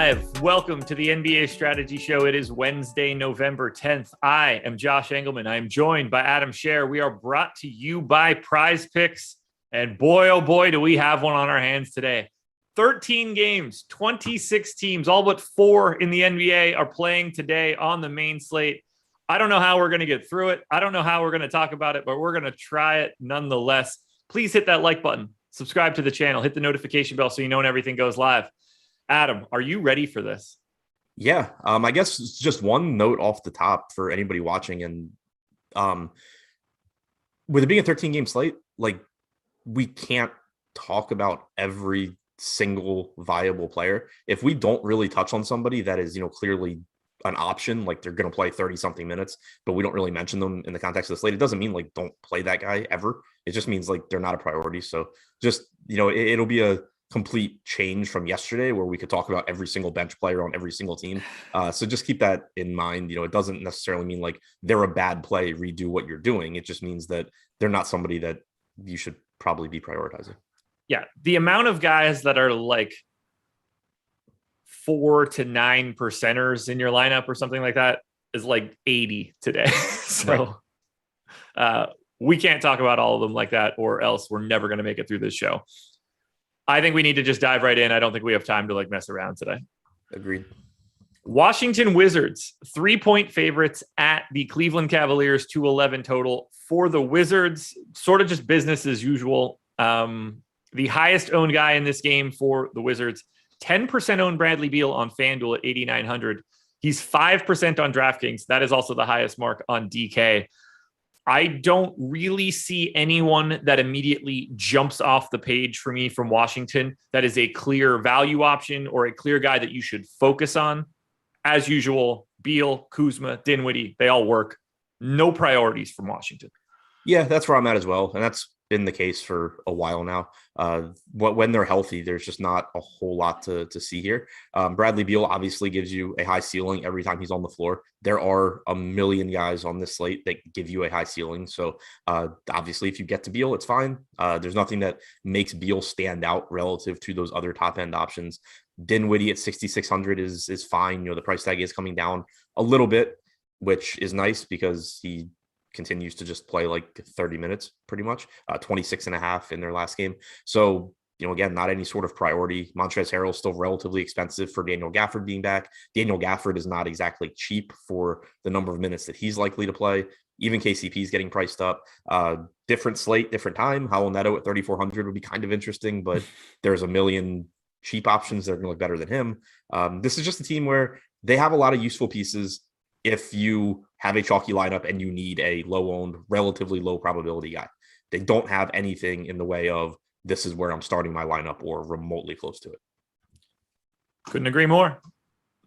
live. Welcome to the NBA Strategy Show. It is Wednesday, November 10th. I am Josh Engleman. I am joined by Adam Scherer. We are brought to you by PrizePicks. And boy, oh boy, do we have one on our hands today. 13 games, 26 teams, all but 4 in the NBA are playing today on the main slate. I don't know how we're going to get through it. I don't know how we're going to talk about it, but we're going to try it nonetheless. Please hit that like button, subscribe to the channel, hit the notification bell so you know when everything goes live. Adam, are you ready for this? Yeah, I guess it's just one note off the top for anybody watching. And with it being a 13-game slate, like, we can't talk about every single viable player. If we don't really touch on somebody that is, clearly an option, like they're going to play 30-something minutes, but we don't really mention them in the context of the slate, it doesn't mean, like, don't play that guy ever. It just means, like, they're not a priority. So just, it'll be a complete change from yesterday where we could talk about every single bench player on every single team. So just keep that in mind. It doesn't necessarily mean like they're a bad play, redo what you're doing. It just means that they're not somebody that you should probably be prioritizing. Yeah. The amount of guys that are like 4 to 9 percenters in your lineup or something like that is like 80 today. So we can't talk about all of them like that, or else we're never going to make it through this show. I think we need to just dive right in. I don't think we have time to mess around today. Agreed. Washington Wizards, 3-point favorites at the Cleveland Cavaliers, 211 total for the Wizards. Sort of just business as usual. The highest owned guy in this game for the Wizards, 10% owned Bradley Beal on FanDuel at 8,900. He's 5% on DraftKings. That is also the highest mark on DK. I don't really see anyone that immediately jumps off the page for me from Washington that is a clear value option or a clear guy that you should focus on. As usual, Beal, Kuzma, Dinwiddie, they all work. No priorities from Washington. Yeah, that's where I'm at as well. And that's been the case for a while now. When they're healthy, there's just not a whole lot to see here. Bradley Beal obviously gives you a high ceiling every time he's on the floor. There are a million guys on this slate that give you a high ceiling. So obviously, if you get to Beal, it's fine. There's nothing that makes Beal stand out relative to those other top end options. Dinwiddie at 6,600 is fine. The price tag is coming down a little bit, which is nice because he continues to just play like 30 minutes pretty much, 26 and a half in their last game. So, again, not any sort of priority. Montrezl Harrell is still relatively expensive for Daniel Gafford being back. Daniel Gafford is not exactly cheap for the number of minutes that he's likely to play. Even KCP is getting priced up. Different slate, different time. Howell Neto at 3,400 would be kind of interesting, but there's a million cheap options that are going to look better than him. This is just a team where they have a lot of useful pieces. If you have a chalky lineup and you need a low-owned, relatively low probability guy, they don't have anything in the way of this is where I'm starting my lineup or remotely close to it. Couldn't agree more.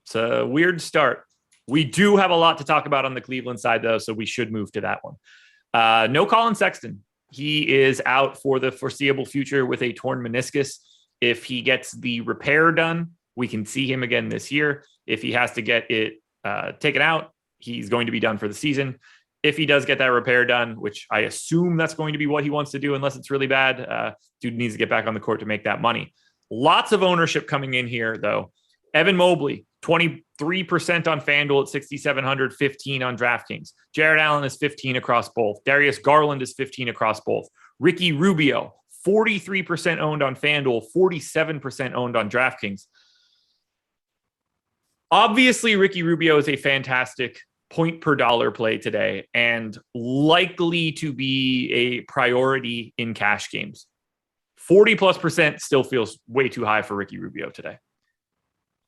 It's a weird start. We do have a lot to talk about on the Cleveland side, though, so we should move to that one. No Colin Sexton. He is out for the foreseeable future with a torn meniscus. If he gets the repair done, we can see him again this year. If he has to get it taken out, he's going to be done for the season. If he does get that repair done, which I assume that's going to be what he wants to do, unless it's really bad, dude needs to get back on the court to make that money. Lots of ownership coming in here, though. Evan Mobley, 23% on FanDuel at 6,700, 15 on DraftKings. Jared Allen is 15 across both. Darius Garland is 15 across both. Ricky Rubio, 43% owned on FanDuel, 47% owned on DraftKings. Obviously, Ricky Rubio is a fantastic point per dollar play today and likely to be a priority in cash games. 40+% still feels way too high for Ricky Rubio today.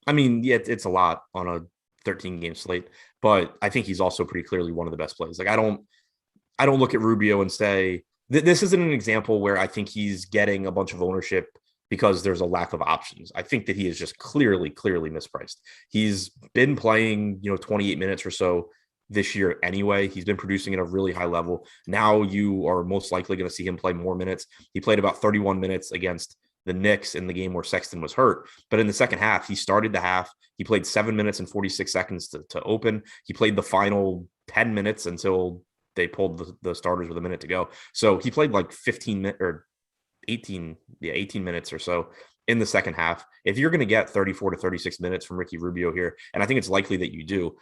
I mean, yeah, it's a lot on a 13-game slate, but I think he's also pretty clearly one of the best plays. Like, I don't look at Rubio and say this isn't an example where I think he's getting a bunch of ownership because there's a lack of options. I think that he is just clearly mispriced. He's been playing, 28 minutes or so this year anyway. He's been producing at a really high level. Now you are most likely going to see him play more minutes. He played about 31 minutes against the Knicks in the game where Sexton was hurt. But in the second half, he started the half. He played 7 minutes and 46 seconds to open. He played the final 10 minutes until they pulled the starters with a minute to go. So he played like 15 minutes or 18 minutes or so in the second half. If you're going to get 34 to 36 minutes from Ricky Rubio here, and I think it's likely that you do,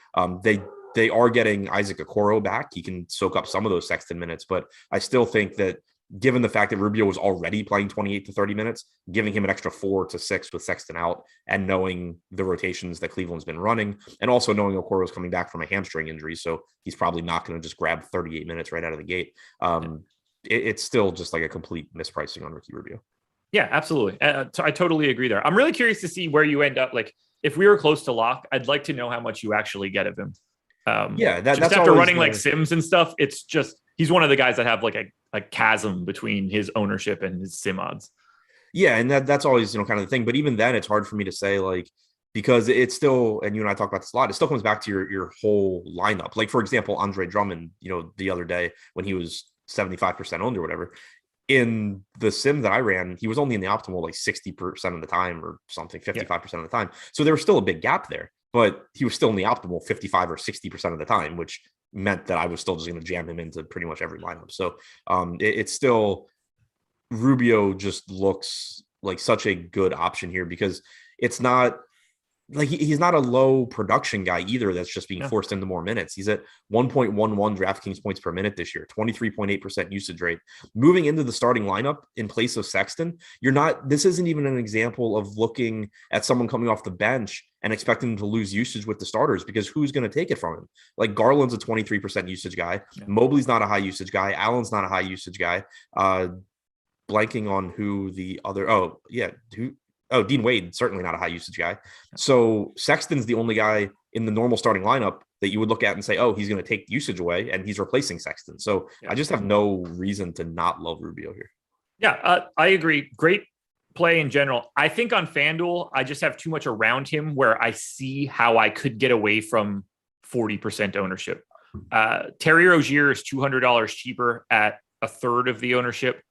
they are getting Isaac Okoro back. He can soak up some of those Sexton minutes, but I still think that given the fact that Rubio was already playing 28 to 30 minutes, giving him an extra 4 to 6 with Sexton out, and knowing the rotations that Cleveland's been running, and also knowing Okoro's coming back from a hamstring injury, so he's probably not going to just grab 38 minutes right out of the gate. It's still just like a complete mispricing on Ricky Rubio. Yeah, absolutely. I totally agree there. I'm really curious to see where you end up. Like, if we were close to lock, I'd like to know how much you actually get of him. That's after running like Sims and stuff. It's just, he's one of the guys that have like a chasm between his ownership and his sim odds. Yeah, and that's always, kind of the thing. But even then, it's hard for me to say, like, because it's still, and you and I talk about this a lot, it still comes back to your whole lineup. Like, for example, Andre Drummond, the other day when he was 75% owned or whatever, in the sim that I ran, he was only in the optimal like 60% of the time or something, 55% of the time. So there was still a big gap there, but he was still in the optimal 55 or 60% of the time, which meant that I was still just going to jam him into pretty much every lineup. So it's still, Rubio just looks like such a good option here because it's not like he's not a low production guy either that's just being forced into more minutes. He's at 1.11 DraftKings points per minute this year, 23.8% usage rate. Moving into the starting lineup in place of Sexton, this isn't even an example of looking at someone coming off the bench and expecting them to lose usage with the starters, because who's going to take it from him? Like, Garland's a 23% usage guy. Yeah. Mobley's not a high usage guy. Allen's not a high usage guy. Blanking on who the other, Dean Wade, certainly not a high usage guy. So Sexton's the only guy in the normal starting lineup that you would look at and say, oh, he's going to take usage away, and he's replacing Sexton. So I just have no reason to not love Rubio here. Yeah, I agree. Great play in general. I think on FanDuel, I just have too much around him where I see how I could get away from 40% ownership. Terry Rozier is $200 cheaper at a third of the ownership.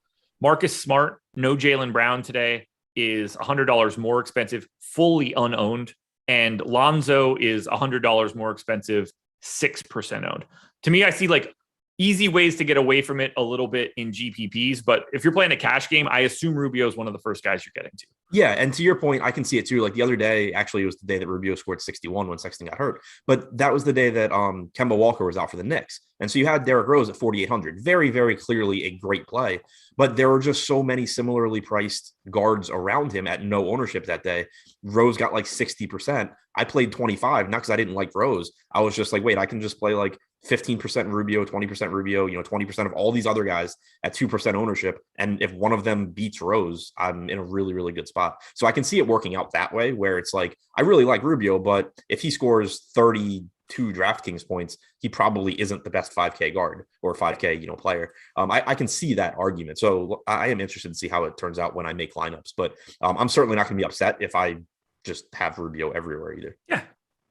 Marcus Smart, no Jaylen Brown today, is $100 more expensive, fully unowned. And Lonzo is $100 more expensive, 6% owned. To me, I see like easy ways to get away from it a little bit in GPPs. But if you're playing a cash game, I assume Rubio is one of the first guys you're getting to. Yeah, and to your point, I can see it too. Like the other day, actually, it was the day that Rubio scored 61 when Sexton got hurt. But that was the day that Kemba Walker was out for the Knicks. And so you had Derrick Rose at 4,800. Very, very clearly a great play. But there were just so many similarly priced guards around him at no ownership that day. Rose got like 60%. I played 25, not because I didn't like Rose. I was just like, wait, I can just play like 15% Rubio, 20% Rubio, 20% of all these other guys at 2% ownership. And if one of them beats Rose, I'm in a really, really good spot. So I can see it working out that way, where it's like, I really like Rubio, but if he scores 32 DraftKings points, he probably isn't the best 5K guard or 5K, player. I can see that argument. So I am interested to see how it turns out when I make lineups, but I'm certainly not going to be upset if I just have Rubio everywhere either. Yeah.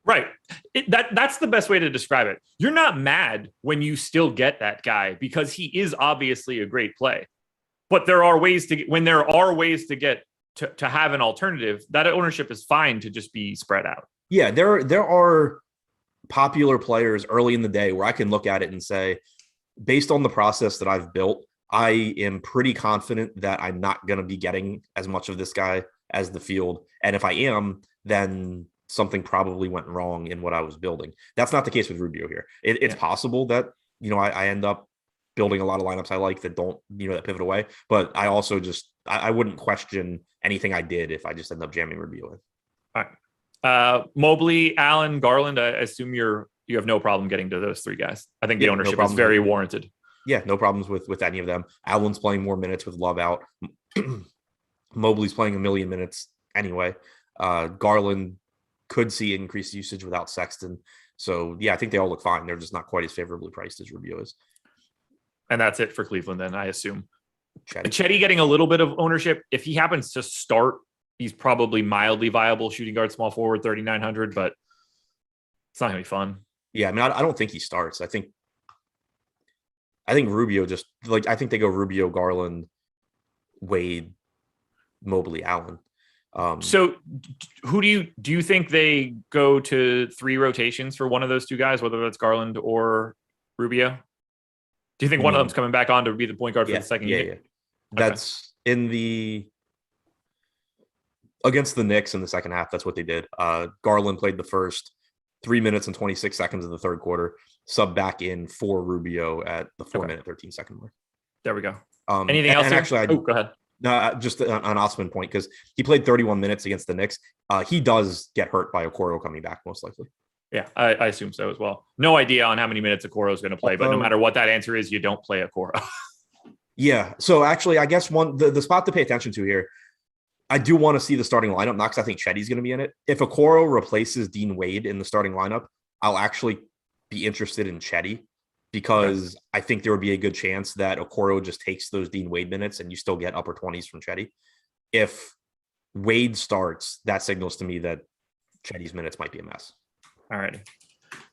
Right. That's the best way to describe it. You're not mad when you still get that guy because he is obviously a great play. But there are ways to get to have an alternative, that ownership is fine to just be spread out. Yeah, there are popular players early in the day where I can look at it and say, based on the process that I've built, I am pretty confident that I'm not going to be getting as much of this guy as the field. And if I am, then something probably went wrong in what I was building. That's not the case with Rubio here. It's possible that, I end up building a lot of lineups I like that don't, that pivot away. But I also I wouldn't question anything I did if I just end up jamming Rubio in. All right. Mobley, Allen, Garland, I assume you have no problem getting to those three guys. I think the ownership is very warranted. Yeah, no problems with any of them. Allen's playing more minutes with Love out. Mobley's playing 1 million minutes anyway. Garland could see increased usage without Sexton. So, yeah, I think they all look fine. They're just not quite as favorably priced as Rubio is. And that's it for Cleveland then, I assume. Chetty getting a little bit of ownership. If he happens to start, he's probably mildly viable shooting guard, small forward, 3,900, but it's not going to be fun. Yeah, I mean, I don't think he starts. I think Rubio I think they go Rubio, Garland, Wade, Mobley, Allen. So who do you think they go to 3 rotations for one of those two guys, whether that's Garland or Rubio? Do you think one of them's coming back on to be the point guard for the second unit? Yeah. That's in the Against the Knicks in the second half, that's what they did. Garland played the first 3 minutes and 26 seconds of the third quarter, sub back in for Rubio at the 4-minute, 13-second mark. There we go. Anything else? And actually, go ahead. Just an Awesemo point, because he played 31 minutes against the Knicks. He does get hurt by Okoro coming back, most likely. Yeah, I assume so as well. No idea on how many minutes Okoro is going to play, but no matter what that answer is, you don't play Okoro. Yeah. So actually, I guess the spot to pay attention to here, I do want to see the starting lineup, not because I think Chetty's going to be in it. If Okoro replaces Dean Wade in the starting lineup, I'll actually be interested in Chetty, because I think there would be a good chance that Okoro just takes those Dean Wade minutes and you still get upper 20s from Chetty. If Wade starts, that signals to me that Chetty's minutes might be a mess. All right.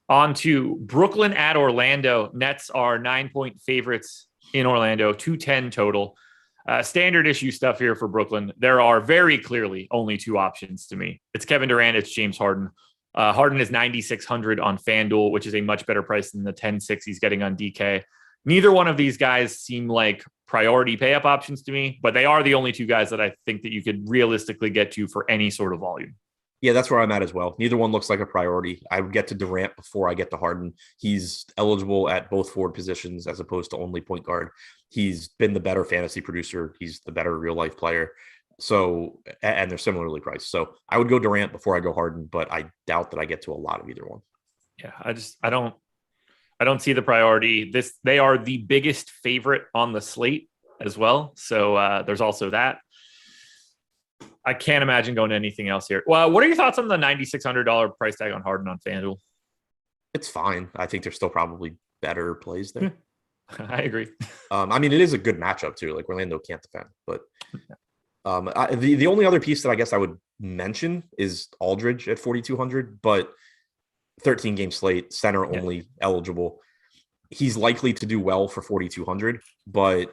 On to Brooklyn at Orlando. Nets are 9-point favorites in Orlando, 210 total. Standard issue stuff here for Brooklyn. There are very clearly only two options to me. It's Kevin Durant, it's James Harden. Harden is 9,600 on FanDuel, which is a much better price than the 10.6 he's getting on DK. Neither one of these guys seem like priority pay up options to me, but they are the only two guys that I think that you could realistically get to for any sort of volume. Yeah, that's where I'm at as well. Neither one looks like a priority. I would get to Durant before I get to Harden. He's eligible at both forward positions as opposed to only point guard. He's been the better fantasy producer. He's the better real life player. So, and they're similarly priced. So I would go Durant before I go Harden, but I doubt that I get to a lot of either one. Yeah, I don't see the priority. They are the biggest favorite on the slate as well. So there's also that. I can't imagine going to anything else here. Well, what are your thoughts on the $9,600 price tag on Harden on FanDuel? It's fine. I think there's still probably better plays there. I agree. I mean, it is a good matchup too. Like Orlando can't defend, but the only other piece that I guess I would mention is Aldridge at 4,200, but 13 game slate, center only eligible. He's likely to do well for 4,200, but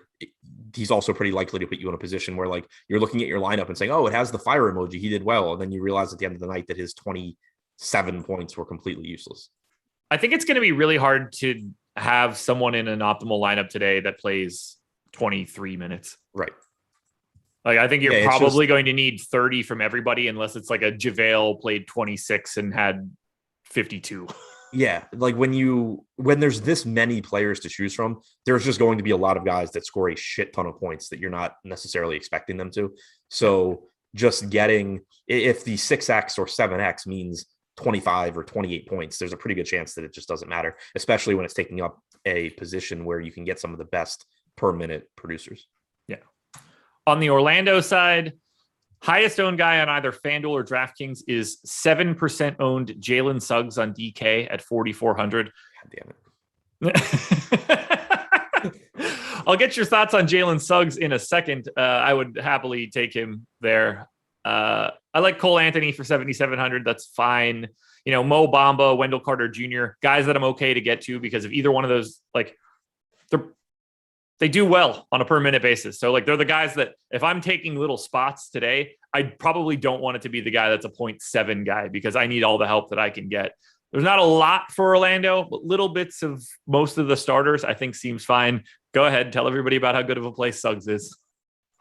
he's also pretty likely to put you in a position where like you're looking at your lineup and saying, oh, it has the fire emoji. He did well. And then you realize at the end of the night that his 27 points were completely useless. I think it's going to be really hard to have someone in an optimal lineup today that plays 23 minutes. Right. Like, I think you're probably going to need 30 from everybody, unless it's like a JaVale played 26 and had 52. Yeah, like when there's this many players to choose from, there's just going to be a lot of guys that score a shit ton of points that you're not necessarily expecting them to. So just getting, if the 6x or 7x means 25 or 28 points, there's a pretty good chance that it just doesn't matter, especially when it's taking up a position where you can get some of the best per minute producers. Yeah. On the Orlando side, highest owned guy on either FanDuel or DraftKings is 7% owned Jalen Suggs on DK at 4,400. God damn it. I'll get your thoughts on Jalen Suggs in a second. I would happily take him there. I like Cole Anthony for 7,700. That's fine. You know, Mo Bamba, Wendell Carter Jr., guys that I'm okay to get to because of either one of those, like they do well on a per minute basis. So like they're the guys that if I'm taking little spots today, I probably don't want it to be the guy that's a 0.7 guy because I need all the help that I can get. There's not a lot for Orlando, but little bits of most of the starters I think seems fine. Go ahead. Tell everybody about how good of a place Suggs is.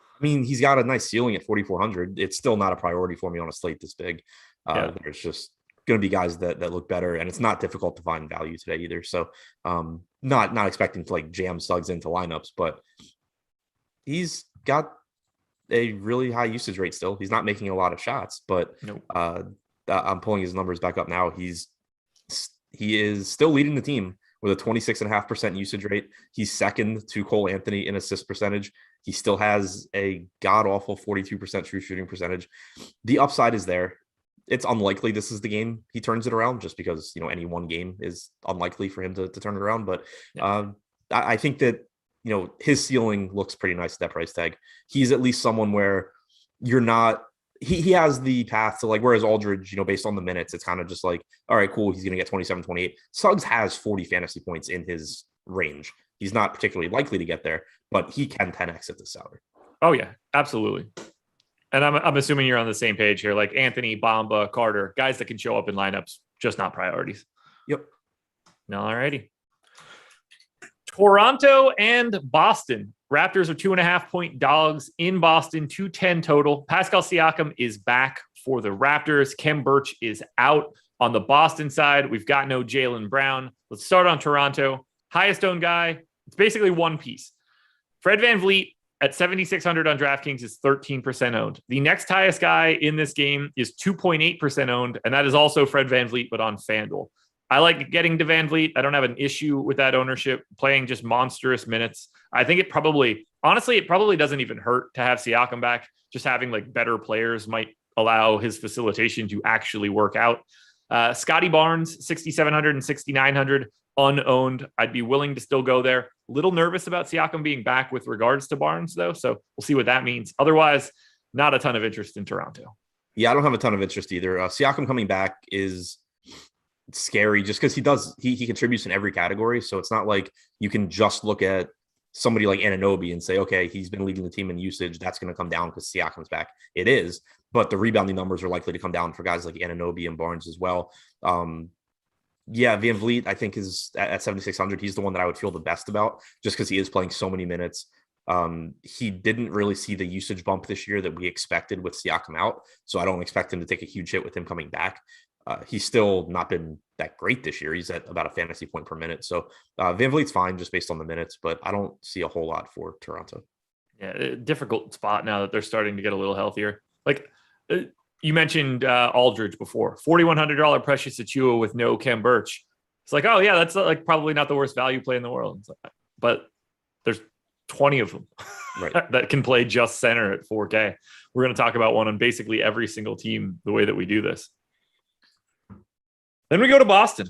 I mean, he's got a nice ceiling at 4,400. It's still not a priority for me on a slate this big. There's just going to be guys that look better, and it's not difficult to find value today either. So not expecting to like jam Suggs into lineups, but he's got a really high usage rate still. He's not making a lot of shots, but I'm pulling his numbers back up now. He is still leading the team with a 26.5% usage rate. He's second to Cole Anthony in assist percentage. He still has a god-awful 42% true shooting percentage. The upside is there. It's unlikely this is the game he turns it around just because, you know, any one game is unlikely for him to turn it around. But I think that, you know, his ceiling looks pretty nice at that price tag. He's at least someone where you're not, he has the path to like, whereas Aldridge, you know, based on the minutes, it's kind of just like, all right, cool. He's going to get 27, 28. Suggs has 40 fantasy points in his range. He's not particularly likely to get there, but he can 10x at the salary. Oh yeah, absolutely. And I'm assuming you're on the same page here, like Anthony, Bamba, Carter, guys that can show up in lineups, just not priorities. Yep. All righty. Toronto and Boston. Raptors are 2.5-point dogs in Boston, 210 total. Pascal Siakam is back for the Raptors. Khem Birch is out. On the Boston side, we've got no Jaylen Brown. Let's start on Toronto. Highest owned guy, it's basically one piece. Fred VanVleet at 7,600 on DraftKings is 13% owned. The next highest guy in this game is 2.8% owned, and that is also Fred VanVleet, but on FanDuel. I like getting to VanVleet. I don't have an issue with that ownership, playing just monstrous minutes. I think it probably doesn't even hurt to have Siakam back. Just having like better players might allow his facilitation to actually work out. Scotty Barnes, 6,700 and 6,900 unowned. I'd be willing to still go there. Little nervous about Siakam being back with regards to Barnes, though. So we'll see what that means. Otherwise, not a ton of interest in Toronto. Yeah, I don't have a ton of interest either. Siakam coming back is scary just because he contributes in every category. So it's not like you can just look at somebody like Anunoby and say, okay, he's been leading the team in usage. That's going to come down because Siakam's back. It is, but the rebounding numbers are likely to come down for guys like Anunoby and Barnes as well. Yeah, VanVleet, I think, is at 7,600. He's the one that I would feel the best about just because he is playing so many minutes. He didn't really see the usage bump this year that we expected with Siakam out. So I don't expect him to take a huge hit with him coming back. He's still not been that great this year. He's at about a fantasy point per minute. So VanVleet's fine just based on the minutes, but I don't see a whole lot for Toronto. Yeah, difficult spot now that they're starting to get a little healthier. Like you mentioned Aldridge before, $4,100 Precious Achiuwa with no Khem Birch. It's like, oh yeah, that's like probably not the worst value play in the world. But there's 20 of them right. that can play just center at 4K. We're going to talk about one on basically every single team the way that we do this. Then we go to Boston.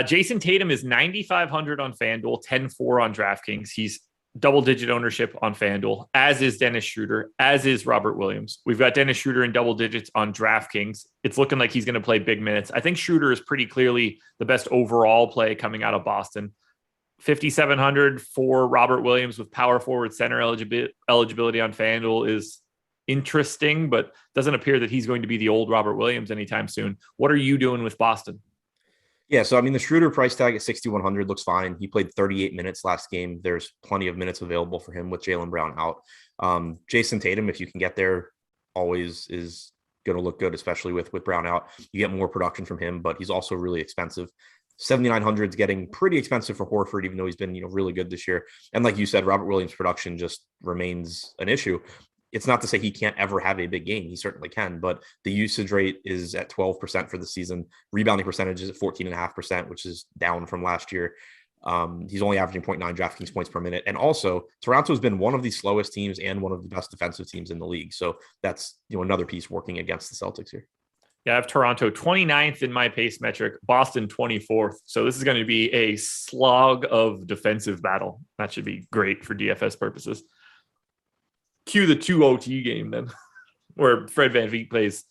Jason Tatum is 9,500 on FanDuel, 10-4 on DraftKings. He's double-digit ownership on FanDuel, as is Dennis Schroeder, as is Robert Williams. We've got Dennis Schroeder in double digits on DraftKings. It's looking like he's going to play big minutes. I think Schroeder is pretty clearly the best overall play coming out of Boston. 5,700 for Robert Williams with power forward center eligibility on FanDuel is interesting, but doesn't appear that he's going to be the old Robert Williams anytime soon. What are you doing with Boston? Yeah, so I mean, the Schroeder price tag at 6,100 looks fine. He played 38 minutes last game. There's plenty of minutes available for him with Jaylen Brown out. Jason Tatum, if you can get there, always is going to look good, especially with Brown out. You get more production from him, but he's also really expensive. 7,900 is getting pretty expensive for Horford, even though he's been really good this year. And like you said, Robert Williams' production just remains an issue. It's not to say he can't ever have a big game. He certainly can, but the usage rate is at 12% for the season. Rebounding percentage is at 14.5%, which is down from last year. He's only averaging 0.9 DraftKings points per minute. And also, Toronto has been one of the slowest teams and one of the best defensive teams in the league. So that's another piece working against the Celtics here. Yeah, I have Toronto 29th in my pace metric, Boston 24th. So this is going to be a slog of defensive battle. That should be great for DFS purposes. Cue the 2 OT game then, where Fred VanVleet plays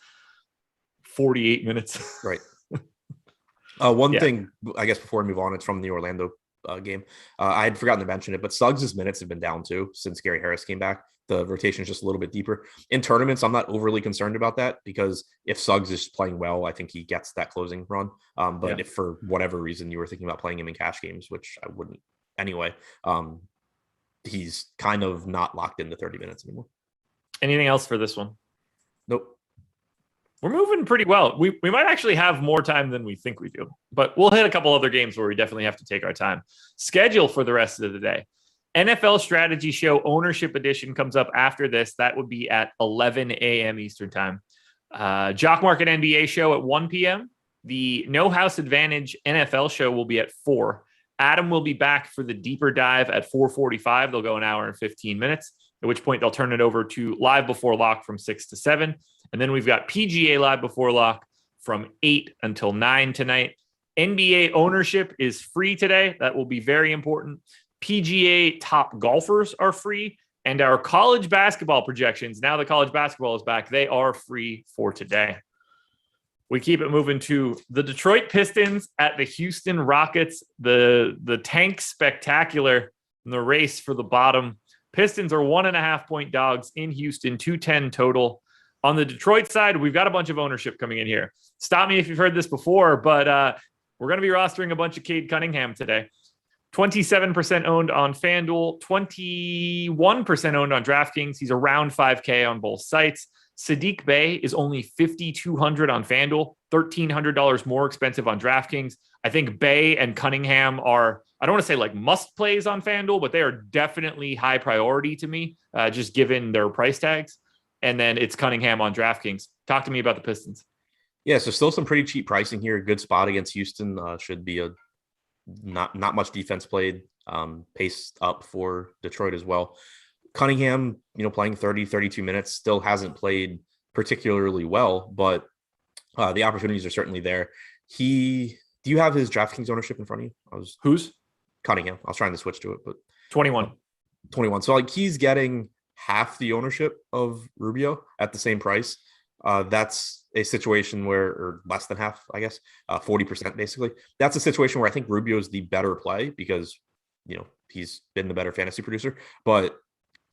48 minutes. Right. One thing, I guess, before we move on, it's from the Orlando game. I had forgotten to mention it, but Suggs' minutes have been down too since Gary Harris came back. The rotation is just a little bit deeper. In tournaments, I'm not overly concerned about that because if Suggs is playing well, I think he gets that closing run. If for whatever reason you were thinking about playing him in cash games, which I wouldn't anyway, he's kind of not locked into 30 minutes anymore. Anything else for this one? Nope. We're moving pretty well. We might actually have more time than we think we do, but we'll hit a couple other games where we definitely have to take our time. Schedule for the rest of the day. NFL Strategy Show Ownership Edition comes up after this. That would be at 11 a.m. Eastern Time. Jock Market NBA Show at 1 p.m. The No House Advantage NFL Show will be at 4. Adam will be back for the deeper dive at 4:45. They'll go an hour and 15 minutes, at which point they'll turn it over to Live Before Lock from 6 to 7. And then we've got PGA Live Before Lock from 8 until 9 tonight. NBA ownership is free today. That will be very important. PGA top golfers are free. And our college basketball projections, now that college basketball is back, they are free for today. We keep it moving to the Detroit Pistons at the Houston Rockets, the tank spectacular in the race for the bottom. Pistons are 1.5-point dogs in Houston, 210 total. On the Detroit side, we've got a bunch of ownership coming in here. Stop me if you've heard this before, but we're going to be rostering a bunch of Cade Cunningham today. 27% owned on FanDuel, 21% owned on DraftKings. He's around 5K on both sites. Sadiq Bey is only 5,200 on FanDuel, $1,300 more expensive on DraftKings. I think Bey and Cunningham are, I don't want to say like must plays on FanDuel, but they are definitely high priority to me, just given their price tags. And then it's Cunningham on DraftKings. Talk to me about the Pistons. Yeah, so still some pretty cheap pricing here. Good spot against Houston. Should be a not much defense played. Pace up for Detroit as well. Cunningham, playing 30, 32 minutes, still hasn't played particularly well, but the opportunities are certainly there. Do you have his DraftKings ownership in front of you? Who's? Cunningham. I was trying to switch to it, but 21. So like he's getting half the ownership of Rubio at the same price. That's a situation or less than half, I guess, 40% basically. That's a situation where I think Rubio is the better play because, he's been the better fantasy producer, but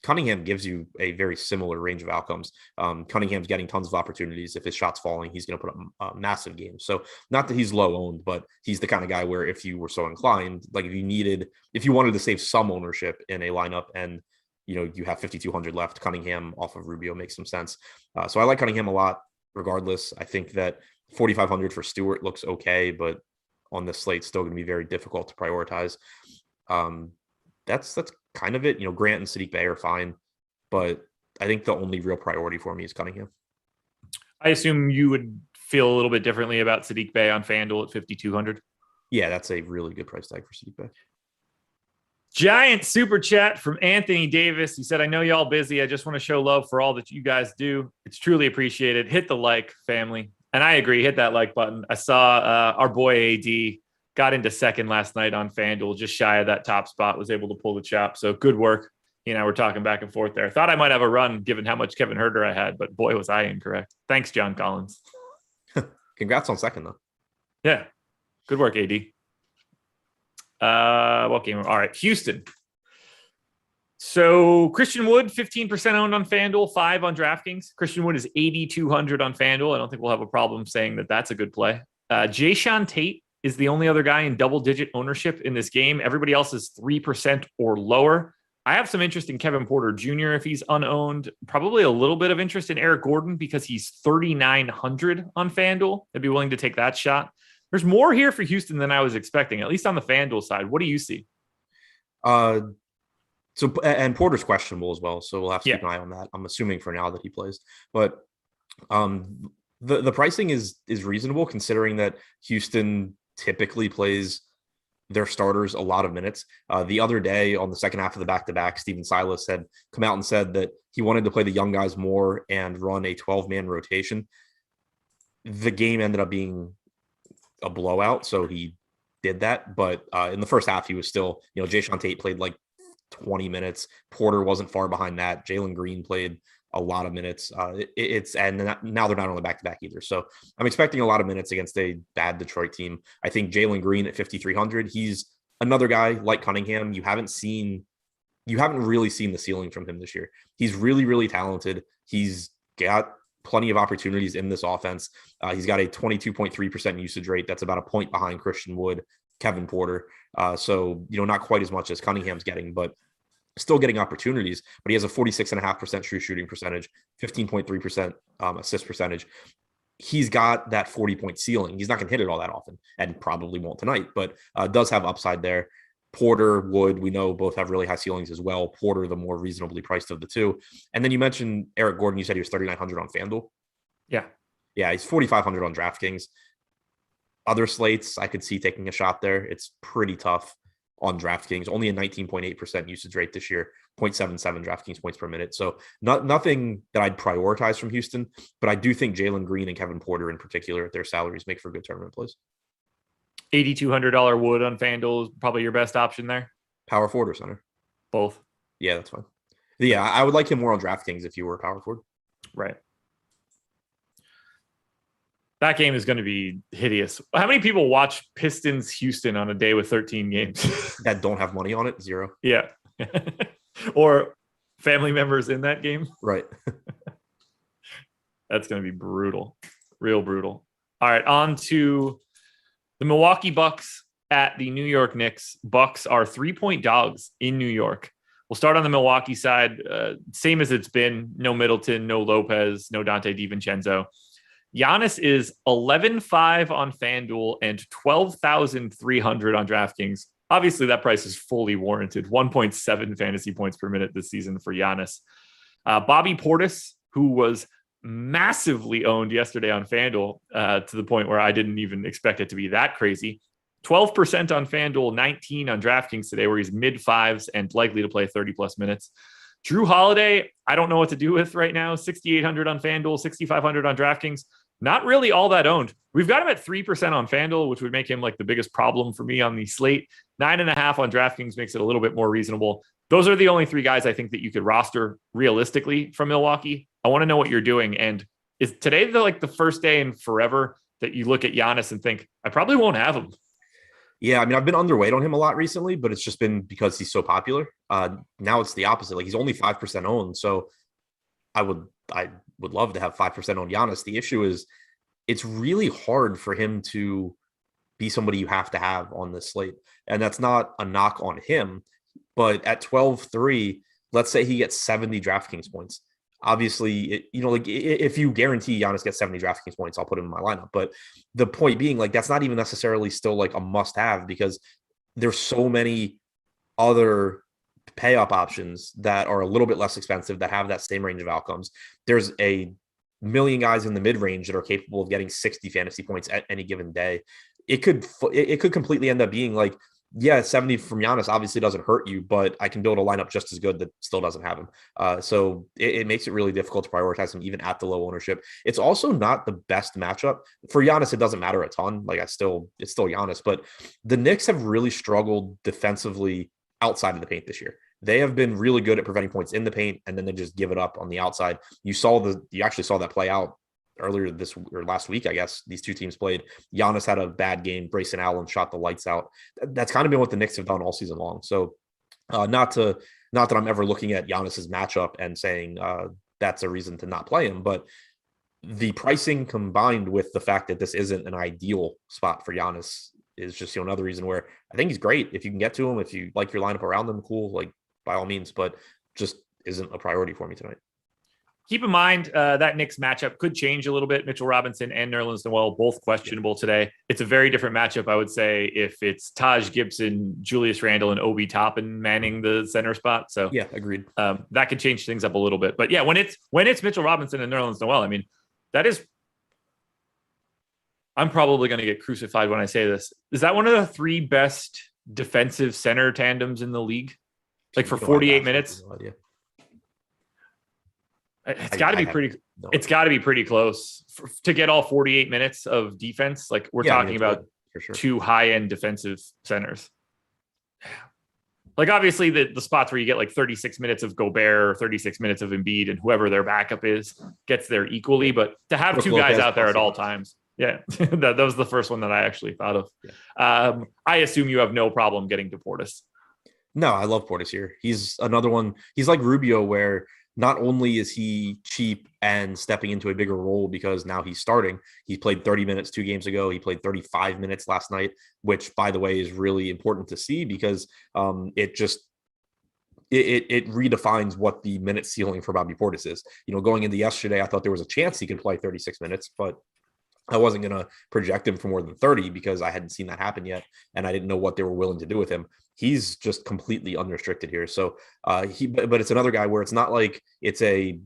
Cunningham gives you a very similar range of outcomes. Cunningham's getting tons of opportunities. If his shot's falling, he's going to put up a massive game. So not that he's low owned, but he's the kind of guy where if you were so inclined, like if you wanted to save some ownership in a lineup and you have 5,200 left, Cunningham off of Rubio makes some sense. So I like Cunningham a lot regardless. I think that 4,500 for Stewart looks okay, but on this slate, still going to be very difficult to prioritize. That's kind of it. Grant and Sadiq Bey are fine, but I think the only real priority for me is Cunningham. I assume you would feel a little bit differently about Sadiq Bey on FanDuel at 5,200. Yeah, that's a really good price tag for Sadiq Bey. Giant super chat from Anthony Davis. He said, I know y'all busy. I just want to show love for all that you guys do. It's truly appreciated. Hit the like, family. And I agree. Hit that like button. I saw our boy AD got into second last night on FanDuel, just shy of that top spot, was able to pull the chop. So good work. We're talking back and forth there. Thought I might have a run given how much Kevin Huerter I had, but boy, was I incorrect. Thanks, John Collins. Congrats on second, though. Yeah. Good work, AD. What game? All right. Houston. So Christian Wood, 15% owned on FanDuel, 5 on DraftKings. Christian Wood is 8,200 on FanDuel. I don't think we'll have a problem saying that that's a good play. Jayshawn Tate is the only other guy in double-digit ownership in this game. Everybody else is 3% or lower. I have some interest in Kevin Porter Jr. if he's unowned. Probably a little bit of interest in Eric Gordon because he's 3,900 on FanDuel. I'd be willing to take that shot. There's more here for Houston than I was expecting, at least on the FanDuel side. What do you see? And Porter's questionable as well, so we'll have to keep an eye on that. I'm assuming for now that he plays, but the pricing is reasonable considering that Houston typically plays their starters a lot of minutes. The other day on the second half of the back-to-back, Steven Silas had come out and said that he wanted to play the young guys more and run a 12-man rotation. The game ended up being a blowout, so he did that. But in the first half, he was still, Jayshawn Tate played like 20 minutes. Porter wasn't far behind that. Jalen Green played a lot of minutes. And now they're not on the back-to-back either. So I'm expecting a lot of minutes against a bad Detroit team. I think Jalen Green at 5,300, he's another guy like Cunningham. You haven't really seen the ceiling from him this year. He's really, really talented. He's got plenty of opportunities in this offense. He's got a 22.3% usage rate. That's about a point behind Christian Wood, Kevin Porter. So, not quite as much as Cunningham's getting, but still getting opportunities. But he has a 46.5% true shooting percentage, 15.3% assist percentage. He's got that 40-point ceiling. He's not going to hit it all that often and probably won't tonight, but does have upside there. Porter, Wood, we know both have really high ceilings as well. Porter, the more reasonably priced of the two. And then you mentioned Eric Gordon. You said he was 3,900 on FanDuel. Yeah. Yeah, he's 4,500 on DraftKings. Other slates, I could see taking a shot there. It's pretty tough on DraftKings. Only a 19.8% usage rate this year, 0.77 DraftKings points per minute. So nothing that I'd prioritize from Houston, but I do think Jalen Green and Kevin Porter in particular, their salaries make for good tournament plays. $8,200 Wood on FanDuel is probably your best option there. Power forward or center? Both. Yeah, that's fine. Yeah, I would like him more on DraftKings if you were a power forward. Right. That game is going to be hideous. How many people watch Pistons Houston on a day with 13 games? That don't have money on it? 0. Yeah. Or family members in that game? Right. That's going to be brutal. Real brutal. All right, on to the Milwaukee Bucks at the New York Knicks. Bucks are 3-point dogs in New York. We'll start on the Milwaukee side. Same as it's been. No Middleton, no Lopez, no Dante DiVincenzo. Giannis is 11-5 on FanDuel and 12,300 on DraftKings. Obviously, that price is fully warranted. 1.7 fantasy points per minute this season for Giannis. Bobby Portis, who was massively owned yesterday on FanDuel to the point where I didn't even expect it to be that crazy. 12% on FanDuel, 19 on DraftKings today, where he's mid-fives and likely to play 30-plus minutes. Drew Holiday, I don't know what to do with right now. 6,800 on FanDuel, 6,500 on DraftKings. Not really all that owned. We've got him at 3% on FanDuel, which would make him like the biggest problem for me on the slate. 9.5 on DraftKings makes it a little bit more reasonable. Those are the only three guys I think that you could roster realistically from Milwaukee. I want to know what you're doing. And is today the first day in forever that you look at Giannis and think, I probably won't have him? Yeah, I mean, I've been underweight on him a lot recently, but it's just been because he's so popular. Now it's the opposite. Like he's only 5% owned. So I would love to have 5% on Giannis. The issue is it's really hard for him to be somebody you have to have on this slate. And that's not a knock on him, but at 12-3, let's say he gets 70 DraftKings points. Obviously, if you guarantee Giannis gets 70 DraftKings points, I'll put him in my lineup. But the point being, like, that's not even necessarily still like a must-have because there's so many other pay-up options that are a little bit less expensive that have that same range of outcomes. There's a million guys in the mid-range that are capable of getting 60 fantasy points at any given day. It could completely end up being like, yeah, 70 from Giannis obviously doesn't hurt you, but I can build a lineup just as good that still doesn't have him. So it makes it really difficult to prioritize him even at the low ownership. It's also not the best matchup for Giannis. It doesn't matter a ton. Like it's still Giannis, but the Knicks have really struggled defensively outside of the paint this year. They have been really good at preventing points in the paint, and then they just give it up on the outside. You actually saw that play out earlier last week, I guess. These two teams played. Giannis had a bad game. Grayson Allen shot the lights out. That's kind of been what the Knicks have done all season long. So not that I'm ever looking at Giannis's matchup and saying that's a reason to not play him, but the pricing combined with the fact that this isn't an ideal spot for Giannis is just another reason where I think he's great. If you can get to him, if you like your lineup around him, cool, like by all means, but just isn't a priority for me tonight. Keep in mind that Knicks matchup could change a little bit. Mitchell Robinson and Nerlens Noel both questionable today. It's a very different matchup, I would say, if it's Taj Gibson, Julius Randle, and Obi Toppin manning the center spot. So yeah, agreed. That could change things up a little bit. But yeah, when it's Mitchell Robinson and Nerlens Noel, I mean, that is. I'm probably going to get crucified when I say this. Is that one of the three best defensive center tandems in the league? Like for 48 minutes? No idea. It's got to be pretty. It's got to be pretty close to get all 48 minutes of defense. Like we're talking about for sure. Two high-end defensive centers. Like obviously the spots where you get like 36 minutes of Gobert or 36 minutes of Embiid and whoever their backup is gets there equally. But to have two guys out there at all times, yeah, that was the first one that I actually thought of. Yeah. I assume you have no problem getting to Portis. No, I love Portis here. He's another one. He's like Rubio, where not only is he cheap and stepping into a bigger role because now he's starting. He played 30 minutes 2 games ago. He played 35 minutes last night, which, by the way, is really important to see because it redefines what the minute ceiling for Bobby Portis is. Going into yesterday, I thought there was a chance he could play 36 minutes, but I wasn't going to project him for more than 30 because I hadn't seen that happen yet. And I didn't know what they were willing to do with him. He's just completely unrestricted here. So but it's another guy where it's not like it's a,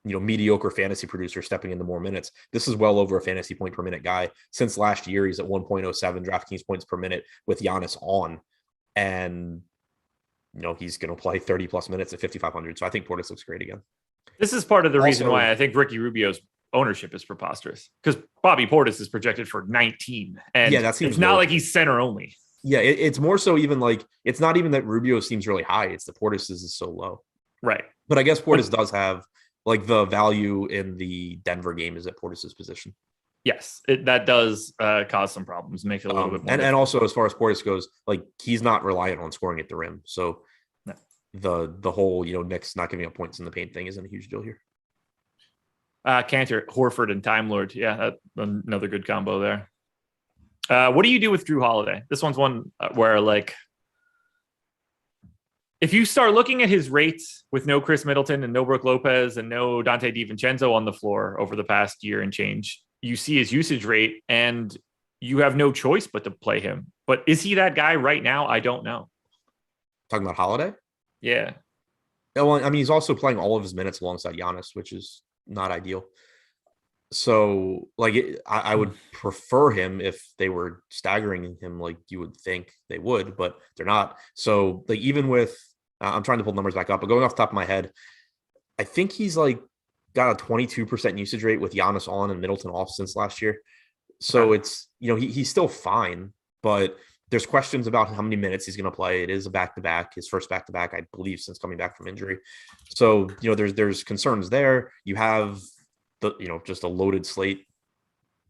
mediocre fantasy producer stepping into more minutes. This is well over a fantasy point per minute guy. Since last year, he's at 1.07 DraftKings points per minute with Giannis on. And, he's going to play 30 plus minutes at 5,500. So I think Portis looks great again. This is part of the reason why I think Ricky Rubio's ownership is preposterous because Bobby Portis is projected for 19 and it's not like he's center only. Yeah. It's more so even like, it's not even that Rubio seems really high. It's the Portis is so low. Right. But I guess Portis does have like the value in the Denver game is at Portis's position. Yes. That does cause some problems, make it a little bit more. And also as far as Portis goes, like he's not reliant on scoring at the rim. So no. the whole, Knicks not giving up points in the paint thing isn't a huge deal here. Cantor, Horford, and Time Lord. Yeah, another good combo there. What do you do with Drew Holiday? This one's one where, like, if you start looking at his rates with no Chris Middleton and no Brook Lopez and no Dante DiVincenzo on the floor over the past year and change, you see his usage rate and you have no choice but to play him. But is he that guy right now? I don't know. Talking about Holiday? Yeah. Well, I mean, he's also playing all of his minutes alongside Giannis, which is not ideal. So, like, I would prefer him if they were staggering him like you would think they would, but they're not. So, like, even with, I'm trying to pull numbers back up, but going off the top of my head, I think he's like got a 22% usage rate with Giannis on and Middleton off since last year. So it's, he's still fine, but there's questions about how many minutes he's going to play. It is a back-to-back, his first back-to-back, I believe, since coming back from injury. So, there's concerns there. You have just a loaded slate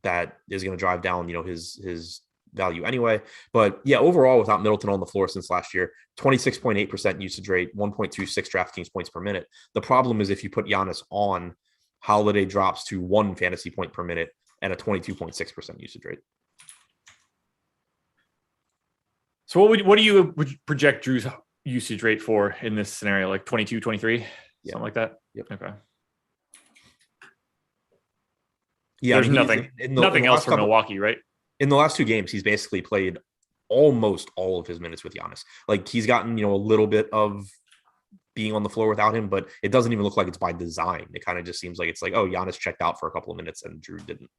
that is going to drive down, his value anyway. But yeah, overall, without Middleton on the floor since last year, 26.8% usage rate, 1.26 DraftKings points per minute. The problem is if you put Giannis on, Holiday drops to 1 fantasy point per minute and a 22.6% usage rate. So what do you project Drew's usage rate for in this scenario? Like 22, 23, something like that? Yep. Okay. Yeah, there's nothing else for Milwaukee, right? In the last 2 games, he's basically played almost all of his minutes with Giannis. Like, he's gotten, a little bit of being on the floor without him, but it doesn't even look like it's by design. It kind of just seems like it's like, oh, Giannis checked out for a couple of minutes and Drew didn't.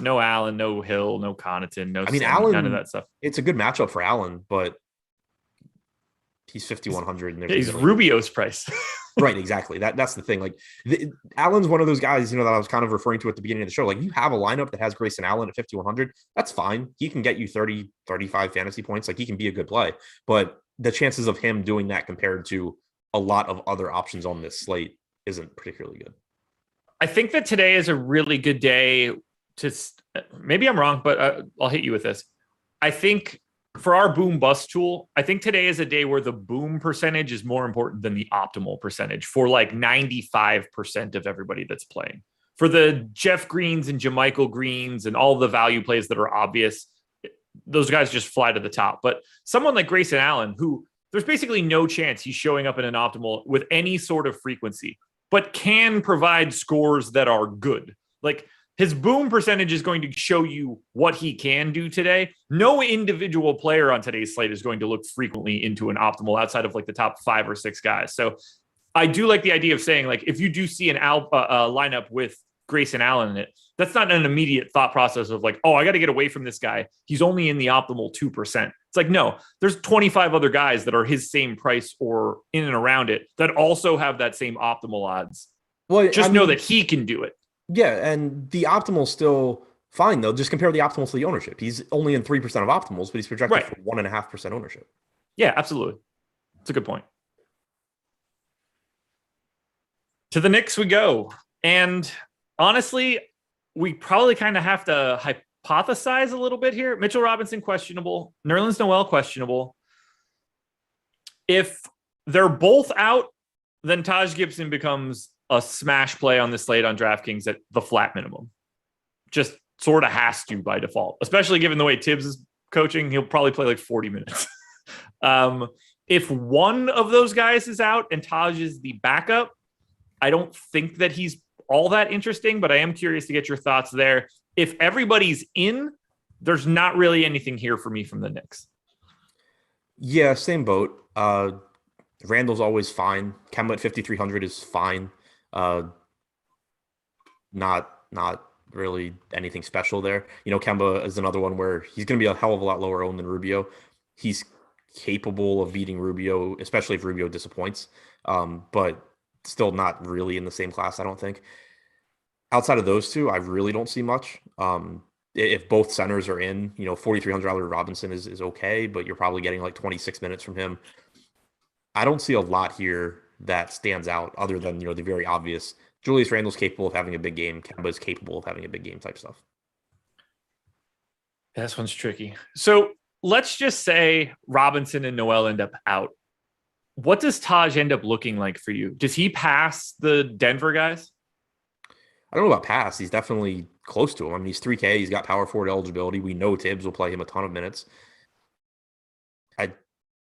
No Allen, no Hill, no Connaughton, Allen, none of that stuff. It's a good matchup for Allen, but he's 5,100. And he's Rubio's price. Right, exactly. That's the thing. Like, Allen's one of those guys, that I was kind of referring to at the beginning of the show. Like, you have a lineup that has Grayson Allen at 5,100. That's fine. He can get you 30, 35 fantasy points. Like, he can be a good play. But the chances of him doing that compared to a lot of other options on this slate isn't particularly good. I think that today is a really good day to, maybe I'm wrong, but I'll hit you with this. I think for our boom bust tool, I think today is a day where the boom percentage is more important than the optimal percentage for like 95% of everybody that's playing. For the Jeff Greens and Jermichael Greens and all the value plays that are obvious, those guys just fly to the top. But someone like Grayson Allen, who there's basically no chance he's showing up in an optimal with any sort of frequency, but can provide scores that are good. Like, his boom percentage is going to show you what he can do today. No individual player on today's slate is going to look frequently into an optimal outside of like the top 5 or 6 guys. So I do like the idea of saying, like, if you do see an lineup with Grayson Allen in it, that's not an immediate thought process of like, oh, I got to get away from this guy. He's only in the optimal 2%. It's like, no, there's 25 other guys that are his same price or in and around it that also have that same optimal odds. Well, know that he can do it. Yeah, and the optimal's still fine, though. Just compare the optimal to the ownership. He's only in 3% of optimals, but he's projected for 1.5% ownership. Yeah, absolutely. It's a good point. To the Knicks we go. And honestly, we probably kind of have to hypothesize a little bit here. Mitchell Robinson, questionable. Nerlens Noel, questionable. If they're both out, then Taj Gibson becomes a smash play on the slate on DraftKings at the flat minimum. Just sort of has to by default, especially given the way Tibbs is coaching. He'll probably play like 40 minutes. If one of those guys is out and Taj is the backup, I don't think that he's all that interesting, but I am curious to get your thoughts there. If everybody's in, there's not really anything here for me from the Knicks. Yeah, same boat. Randall's always fine. Kemba at 5,300 is fine. Not really anything special there. Kemba is another one where he's going to be a hell of a lot lower owned than Rubio. He's capable of beating Rubio, especially if Rubio disappoints, but still not really in the same class, I don't think. Outside of those two, I really don't see much. If both centers are in, $4,300 Robinson is okay, but you're probably getting like 26 minutes from him. I don't see a lot here that stands out other than, the very obvious. Julius Randle's capable of having a big game. Kemba is capable of having a big game type stuff. This one's tricky. So let's just say Robinson and Noel end up out. What does Taj end up looking like for you? Does he pass the Denver guys? I don't know about pass. He's definitely close to him. I mean, he's 3K. He's got power forward eligibility. We know Tibbs will play him a ton of minutes. I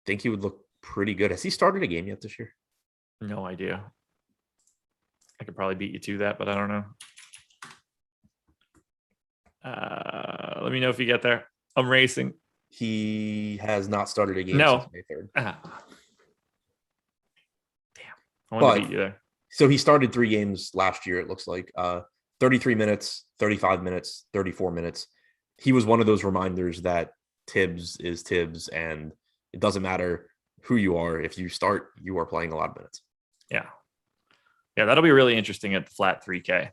think he would look pretty good. Has he started a game yet this year? No idea. I could probably beat you to that, but I don't know. Let me know if you get there. I'm racing. He has not started a game since May 3rd. Damn. I wanted to beat you there. So he started 3 games last year, it looks like. 33 minutes, 35 minutes, 34 minutes. He was one of those reminders that Tibbs is Tibbs, and it doesn't matter who you are. If you start, you are playing a lot of minutes. Yeah. Yeah, that'll be really interesting at the flat 3K.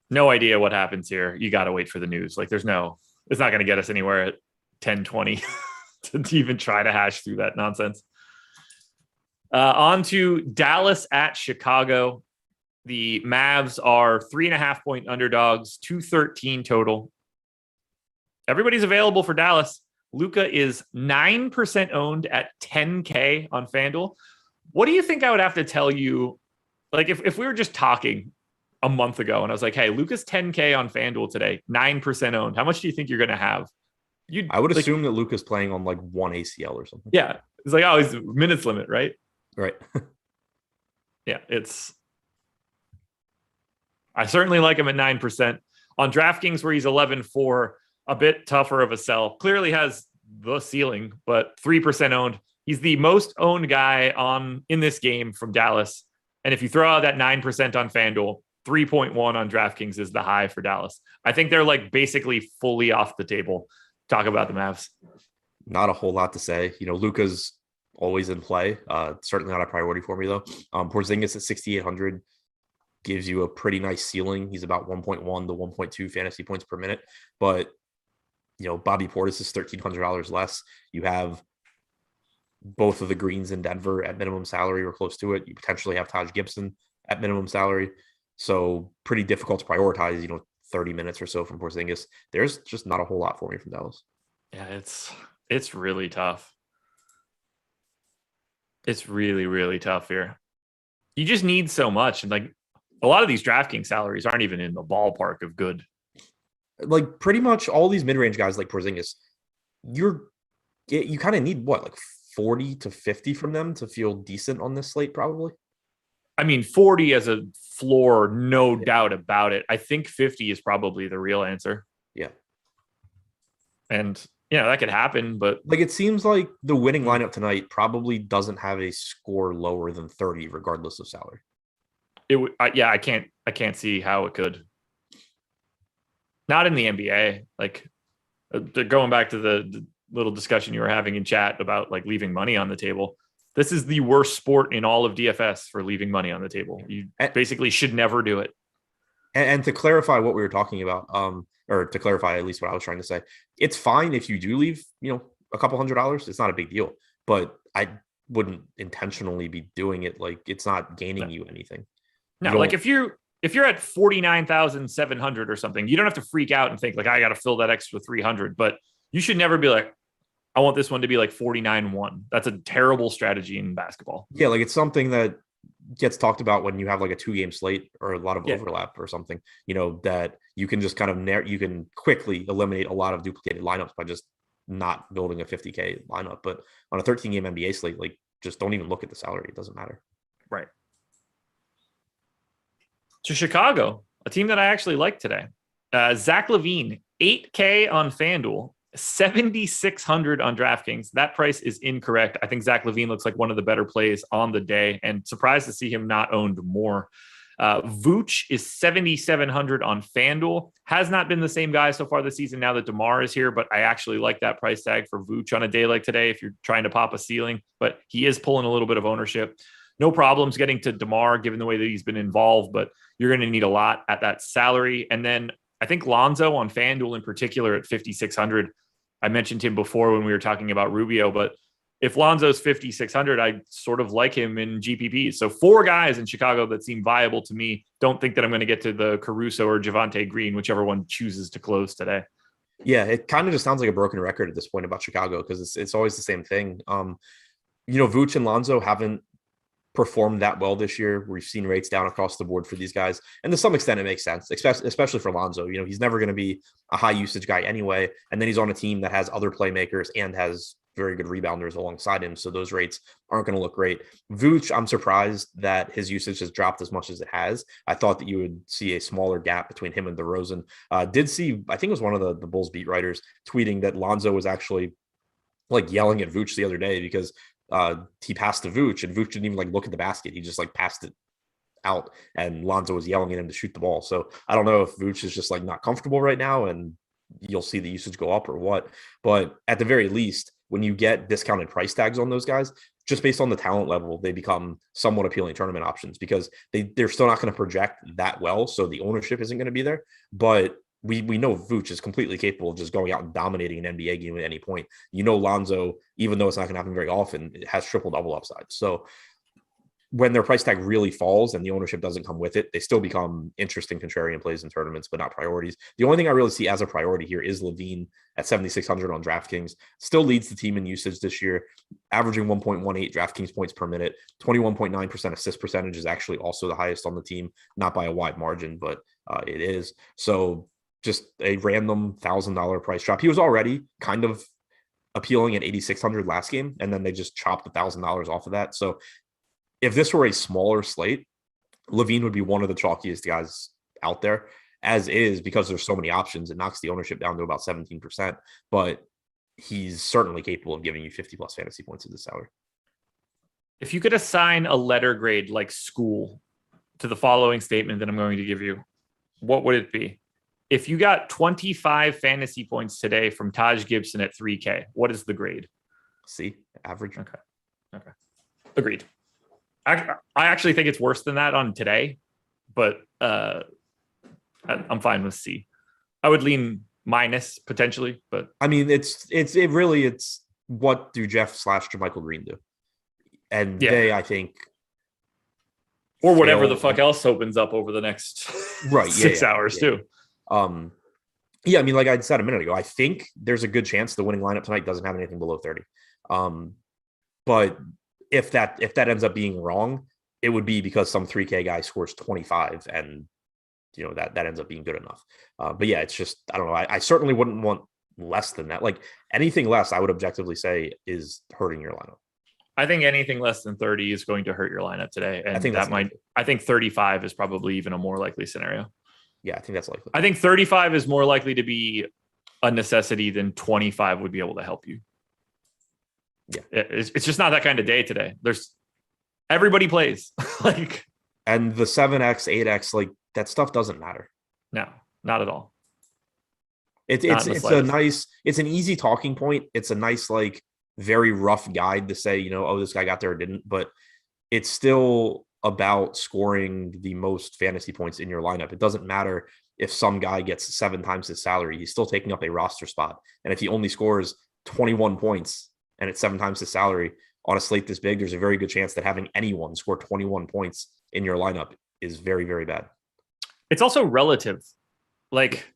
No idea what happens here. You got to wait for the news. Like it's not going to get us anywhere at 10:20 to even try to hash through that nonsense. On to Dallas at Chicago. The Mavs are 3.5 point underdogs, 213 total. Everybody's available for Dallas. Luka is 9% owned at 10K on FanDuel. What do you think I would have to tell you? Like if we were just talking a month ago and I was like, hey, Luka's 10K on FanDuel today, 9% owned. How much do you think you're going to have? I would assume that Luka's playing on like 1 ACL or something. Yeah. It's like, oh, he's minutes limit, right? Right. Yeah, I certainly like him at 9%. On DraftKings, where he's 11-4, a bit tougher of a sell. Clearly has the ceiling, but 3% owned. He's the most owned guy in this game from Dallas. And if you throw out that 9% on FanDuel, 3.1 on DraftKings is the high for Dallas. I think they're like basically fully off the table. Talk about the Mavs. Not a whole lot to say. Luka's always in play. Certainly not a priority for me though. Porzingis at 6,800 gives you a pretty nice ceiling. He's about 1.1 to 1.2 fantasy points per minute. But Bobby Portis is $1,300 less. You have both of the Greens in Denver at minimum salary or close to it. You potentially have Taj Gibson at minimum salary. So pretty difficult to prioritize, 30 minutes or so from Porzingis. There's just not a whole lot for me from Dallas. Yeah, it's really tough. It's really, really tough here. You just need so much. And like a lot of these DraftKings salaries aren't even in the ballpark of good. Like pretty much all these mid-range guys like Porzingis, you kind of need like 40 to 50 from them to feel decent on this slate, probably. I mean, 40 as a floor, no doubt about it. I think 50 is probably the real answer. Yeah. And that could happen, but like it seems like the winning lineup tonight probably doesn't have a score lower than 30, regardless of salary. I can't see how it could. Not in the NBA. Like going back to the little discussion you were having in chat about like leaving money on the table. This is the worst sport in all of DFS for leaving money on the table. You basically should never do it. And to clarify what we were talking about, or to clarify at least what I was trying to say, it's fine if you do leave, a couple $100. It's not a big deal, but I wouldn't intentionally be doing it. Like it's not gaining you anything. No, like if you're at 49,700 or something, you don't have to freak out and think like, I got to fill that extra 300, but you should never be like, I want this one to be like 49-1. That's a terrible strategy in basketball. Yeah, like it's something that gets talked about when you have like a 2-game slate or a lot of overlap or something, that you can just kind of you can quickly eliminate a lot of duplicated lineups by just not building a 50K lineup. But on a 13-game NBA slate, like just don't even look at the salary. It doesn't matter. Right. To Chicago, a team that I actually like today. Zach LaVine, 8K on FanDuel, 7,600 on DraftKings. That price is incorrect. I think Zach LaVine looks like one of the better plays on the day, and surprised to see him not owned more. Vooch is 7,700 on FanDuel. Has not been the same guy so far this season now that DeMar is here, but I actually like that price tag for Vooch on a day like today if you're trying to pop a ceiling, but he is pulling a little bit of ownership. No problems getting to DeMar given the way that he's been involved, but you're going to need a lot at that salary. And then I think Lonzo on FanDuel in particular at 5,600. I mentioned him before when we were talking about Rubio, but if Lonzo's 5,600, I sort of like him in GPPs. So 4 guys in Chicago that seem viable to me. Don't think that I'm going to get to the Caruso or Javonte Green, whichever one chooses to close today. Yeah, it kind of just sounds like a broken record at this point about Chicago because it's always the same thing. Vooch and Lonzo haven't performed that well this year. We've seen rates down across the board for these guys. And to some extent, it makes sense, especially for Lonzo. You know, he's never going to be a high usage guy anyway. And then he's on a team that has other playmakers and has very good rebounders alongside him. So those rates aren't going to look great. Vooch, I'm surprised that his usage has dropped as much as it has. I thought that you would see a smaller gap between him and DeRozan. Did see, I think it was one of the Bulls beat writers tweeting that Lonzo was actually like yelling at Vooch the other day because he passed to Vooch and Vooch didn't even like look at the basket. He just like passed it out and Lonzo was yelling at him to shoot the ball. So I don't know if Vooch is just like not comfortable right now and you'll see the usage go up or what. But at the very least, when you get discounted price tags on those guys, just based on the talent level, they become somewhat appealing tournament options because they're still not going to project that well. So the ownership isn't going to be there. But we know Vooch is completely capable of just going out and dominating an NBA game at any point. You know, Lonzo, even though it's not going to happen very often, it has triple double upside. So when their price tag really falls and the ownership doesn't come with it, they still become interesting contrarian plays in tournaments, but not priorities. The only thing I really see as a priority here is Levine at 7,600 on DraftKings. Still leads the team in usage this year, averaging 1.18 DraftKings points per minute. 21.9% assist percentage is actually also the highest on the team, not by a wide margin, but it is. So just a random $1,000 price drop. He was already kind of appealing at 8,600 last game, and then they just chopped $1,000 off of that. So if this were a smaller slate, Levine would be one of the chalkiest guys out there, as is, because there's so many options. It knocks the ownership down to about 17%, but he's certainly capable of giving you 50 plus fantasy points at this salary. If you could assign a letter grade like school to the following statement that I'm going to give you, what would it be? If you got 25 fantasy points today from Taj Gibson at 3K, what is the grade? C, average. Okay. Agreed. I actually think it's worse than that on today, but I'm fine with C. I would lean minus potentially, but I mean, it's what do Jeff / JaMychal Green do? And they, I think, or whatever the fuck else opens up over the next 6 hours too. Yeah, I mean, like I said a minute ago, I think there's a good chance the winning lineup tonight doesn't have anything below 30. But if that ends up being wrong, it would be because some 3K guy scores 25 and you know that ends up being good enough. But yeah, it's just, I don't know. I certainly wouldn't want less than that. Like anything less, I would objectively say is hurting your lineup. I think anything less than 30 is going to hurt your lineup today. And I think 35 is probably even a more likely scenario. Yeah, I think that's likely. I think 35 is more likely to be a necessity than 25 would be able to help you. Yeah, it's just not that kind of day today. Everybody plays like, and the 7x, 8x, like that stuff doesn't matter. No, not at all. It's an easy talking point. It's a nice, like very rough guide to say, you know, oh, this guy got there or didn't, but it's still about scoring the most fantasy points in your lineup. It doesn't matter if some guy gets 7 times his salary, he's still taking up a roster spot. And if he only scores 21 points and it's 7 times his salary on a slate this big, there's a very good chance that having anyone score 21 points in your lineup is very, very bad. It's also relative. Like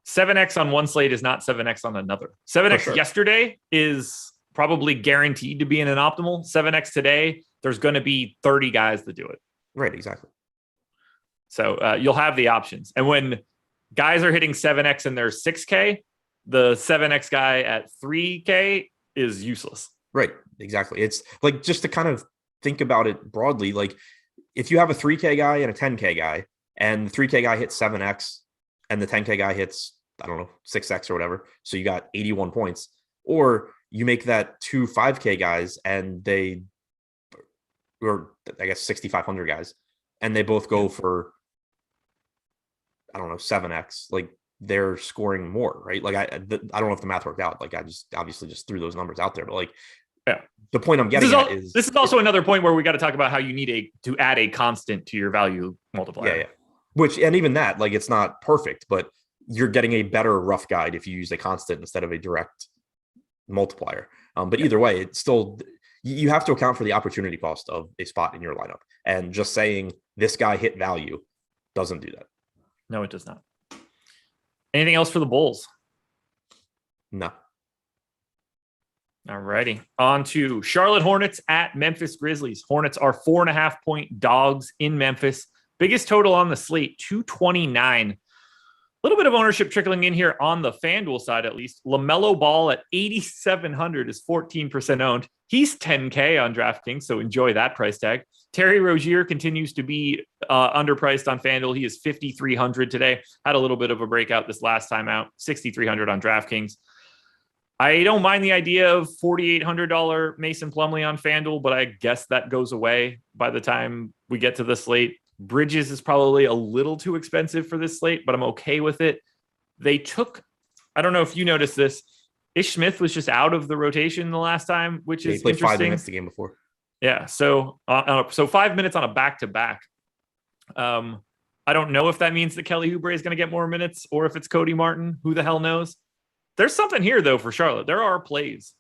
7x on one slate is not 7x on another. 7x yesterday is probably guaranteed to be in an optimal. 7x today, there's going to be 30 guys that do it. Right, exactly. So you'll have the options. And when guys are hitting 7x and there's 6K, the 7x guy at 3K is useless. Right, exactly. It's like, just to kind of think about it broadly, like if you have a 3K guy and a 10K guy, and the 3K guy hits 7x and the 10K guy hits, I don't know, 6x or whatever, so you got 81 points. Or you make that 2 5K guys and they, or I guess 6,500 guys, and they both go for, I don't know, 7x. Like they're scoring more, right? Like I don't know if the math worked out. Like I just obviously just threw those numbers out there, but like, yeah, the point I'm getting at is this is also another point where we got to talk about how you need to add a constant to your value multiplier. Yeah. Which, and even that, like it's not perfect, but you're getting a better rough guide if you use a constant instead of a direct multiplier. But either way, it's still, you have to account for the opportunity cost of a spot in your lineup. And just saying this guy hit value doesn't do that. No, it does not. Anything else for the Bulls? No. All righty. On to Charlotte Hornets at Memphis Grizzlies. Hornets are 4.5-point dogs in Memphis. Biggest total on the slate, 229. A little bit of ownership trickling in here on the FanDuel side, at least. LaMelo Ball at 8,700 is 14% owned. He's 10K on DraftKings, so enjoy that price tag. Terry Rozier continues to be underpriced on FanDuel. He is 5,300 today. Had a little bit of a breakout this last time out, 6,300 on DraftKings. I don't mind the idea of $4,800 Mason Plumlee on FanDuel, but I guess that goes away by the time we get to the slate. Bridges is probably a little too expensive for this slate, but I'm okay with it. They took, I don't know if you noticed this, Ish Smith was just out of the rotation the last time, which is he played interesting. 5 minutes the game before. Yeah, so 5 minutes on a back-to-back. I don't know if that means that Kelly Oubre is going to get more minutes or if it's Cody Martin. Who the hell knows? There's something here, though, for Charlotte. There are plays.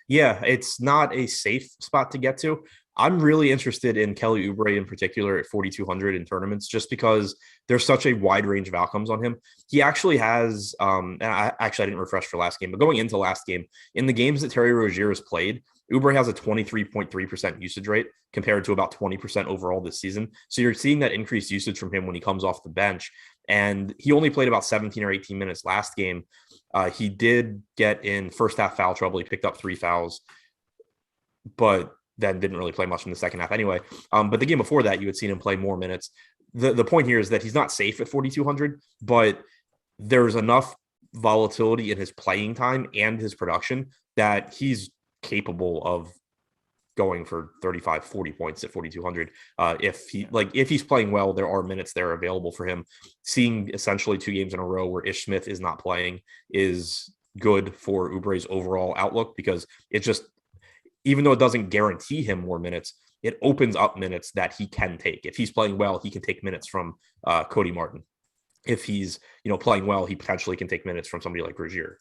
Yeah, it's not a safe spot to get to. I'm really interested in Kelly Oubre in particular at 4,200 in tournaments, just because there's such a wide range of outcomes on him. He actually has, and I didn't refresh for last game, but going into last game, in the games that Terry Rozier has played, Oubre has a 23.3% usage rate compared to about 20% overall this season. So you're seeing that increased usage from him when he comes off the bench. And he only played about 17 or 18 minutes last game. He did get in first half foul trouble. He picked up 3 fouls, but then didn't really play much in the second half anyway. But the game before that, you had seen him play more minutes. The point here is that he's not safe at 4,200, but there's enough volatility in his playing time and his production that he's capable of going for 35, 40 points at 4,200. If he's playing well, there are minutes there available for him. Seeing essentially 2 games in a row where Ish Smith is not playing is good for Oubre's overall outlook, because it just, even though it doesn't guarantee him more minutes, it opens up minutes that he can take. If he's playing well, he can take minutes from Cody Martin. If he's, playing well, he potentially can take minutes from somebody like Rozier.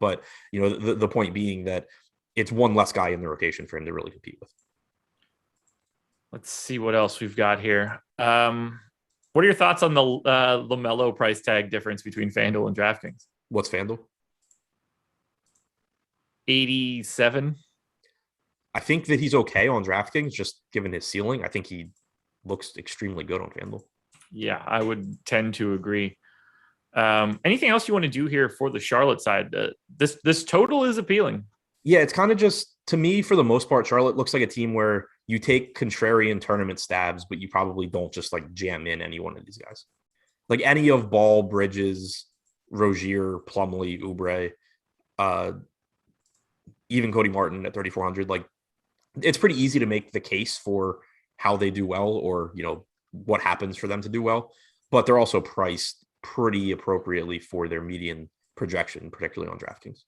But the point being that it's one less guy in the rotation for him to really compete with. Let's see what else we've got here. What are your thoughts on the LaMelo price tag difference between FanDuel and DraftKings? What's FanDuel? 87. I think that he's okay on DraftKings, just given his ceiling. I think he looks extremely good on FanDuel. Yeah, I would tend to agree. Anything else you want to do here for the Charlotte side? This total is appealing. Yeah, it's kind of just, to me, for the most part, Charlotte looks like a team where you take contrarian tournament stabs, but you probably don't just jam in any one of these guys. Like any of Ball, Bridges, Rozier, Plumlee, Oubre, even Cody Martin at 3,400. It's pretty easy to make the case for how they do well, or, what happens for them to do well, but they're also priced pretty appropriately for their median projection, particularly on DraftKings.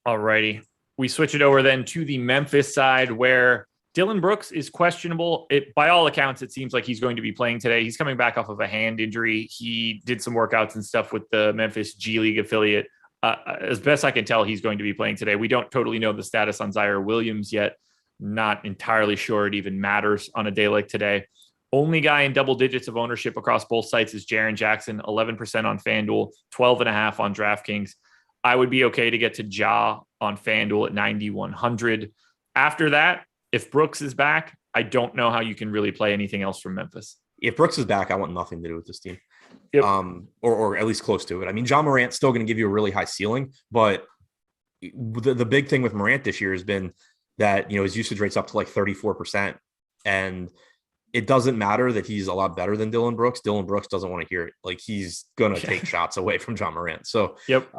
All righty. We switch it over then to the Memphis side, where Dillon Brooks is questionable. By all accounts, it seems like he's going to be playing today. He's coming back off of a hand injury. He did some workouts and stuff with the Memphis G League affiliate. As best I can tell, he's going to be playing today. We don't totally know the status on Zaire Williams yet. Not entirely sure it even matters on a day like today. Only guy in double digits of ownership across both sites is Jaren Jackson, 11% on FanDuel, 12.5 on DraftKings. I would be okay to get to Ja on FanDuel at 9,100. After that, if Brooks is back, I don't know how you can really play anything else from Memphis. If Brooks is back, I want nothing to do with this team. Yep. Or at least close to it. I mean, John Morant's still going to give you a really high ceiling, but the big thing with Morant this year has been that, his usage rate's up to 34%. And it doesn't matter that he's a lot better than Dillon Brooks. Dillon Brooks doesn't want to hear it. He's going to take shots away from John Morant. So, yep.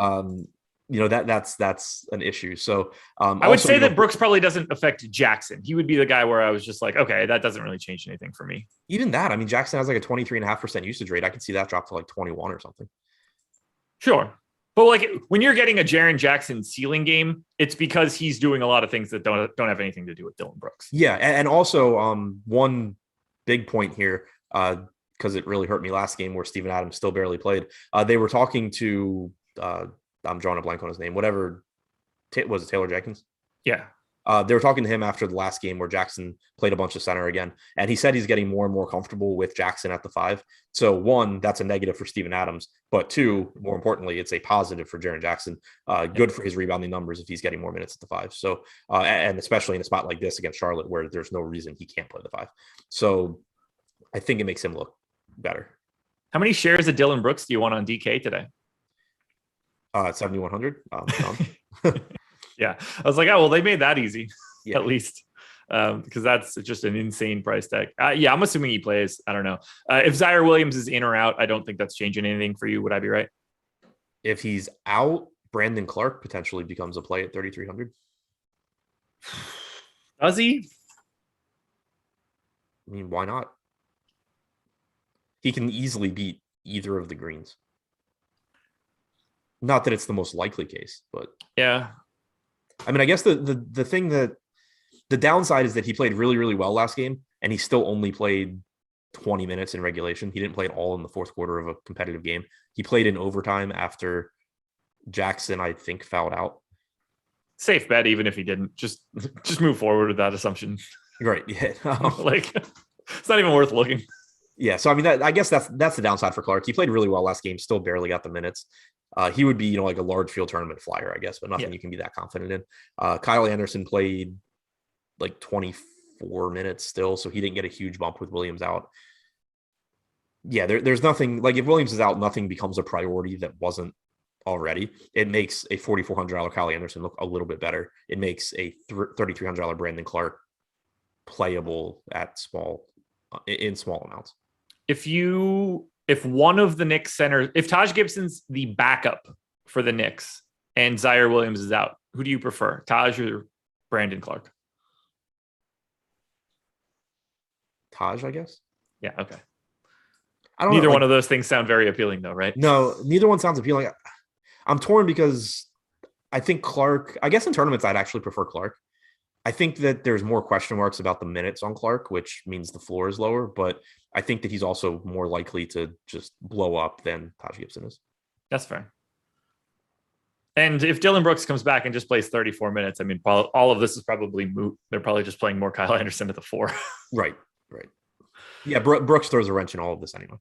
That's an issue. So I would say that Brooks probably doesn't affect Jackson. He would be the guy where I was just okay, that doesn't really change anything for me. Even that, I mean, Jackson has a 23.5% usage rate. I could see that drop to 21 or something. Sure. But when you're getting a Jaren Jackson ceiling game, it's because he's doing a lot of things that don't have anything to do with Dillon Brooks. Yeah. And also one big point here, because it really hurt me last game where Steven Adams still barely played. They were talking to, I'm drawing a blank on his name, whatever. Was it Taylor Jenkins? Yeah. They were talking to him after the last game where Jackson played a bunch of center again. And he said he's getting more and more comfortable with Jackson at the 5. So 1, that's a negative for Steven Adams. But 2, more importantly, it's a positive for Jaren Jackson. Good for his rebounding numbers if he's getting more minutes at the 5. So, and especially in a spot like this against Charlotte, where there's no reason he can't play the 5. So I think it makes him look better. How many shares of Dylan Brooks do you want on DK today? 7,100. Yeah. I was like, oh, well, they made that easy, Yeah. at least, because that's just an insane price tag. Yeah, I'm assuming he plays. I don't know. If Zaire Williams is in or out, I don't think that's changing anything for you. Would I be right? If he's out, Brandon Clark potentially becomes a play at 3,300. Does he? I mean, why not? He can easily beat either of the greens. Not that it's the most likely case, but yeah. I mean, I guess the thing that the downside is that he played really, really well last game, and he still only played 20 minutes in regulation. He didn't play it all in the fourth quarter of a competitive game. He played in overtime after Jackson, I think, fouled out. Safe bet, even if he didn't. Just move forward with that assumption. Right. Yeah. Like, it's not even worth looking. Yeah. So I mean, I guess that's the downside for Clark. He played really well last game, still barely got the minutes. He would be, like a large field tournament flyer, I guess, but nothing you can be that confident in. Kyle Anderson played like 24 minutes still, so he didn't get a huge bump with Williams out. Yeah, there's nothing, like if Williams is out, nothing becomes a priority that wasn't already. It makes a $4,400 Kyle Anderson look a little bit better. It makes a $3,300 Brandon Clark playable at in small amounts. If one of the Knicks centers, if Taj Gibson's the backup for the Knicks and Zaire Williams is out, who do you prefer, Taj or Brandon Clark? Taj, I guess. Yeah. Okay. I don't Neither know, one of those things sound very appealing, though, right? No, neither one sounds appealing. I'm torn because I think Clark, I guess in tournaments, I'd actually prefer Clark. I think that there's more question marks about the minutes on Clark, which means the floor is lower, but I think that he's also more likely to just blow up than Taj Gibson is. That's fair. And if Dylan Brooks comes back and just plays 34 minutes, I mean, all of this is probably moot. They're probably just playing more Kyle Anderson at the 4. Right. Yeah, Brooks throws a wrench in all of this anyway.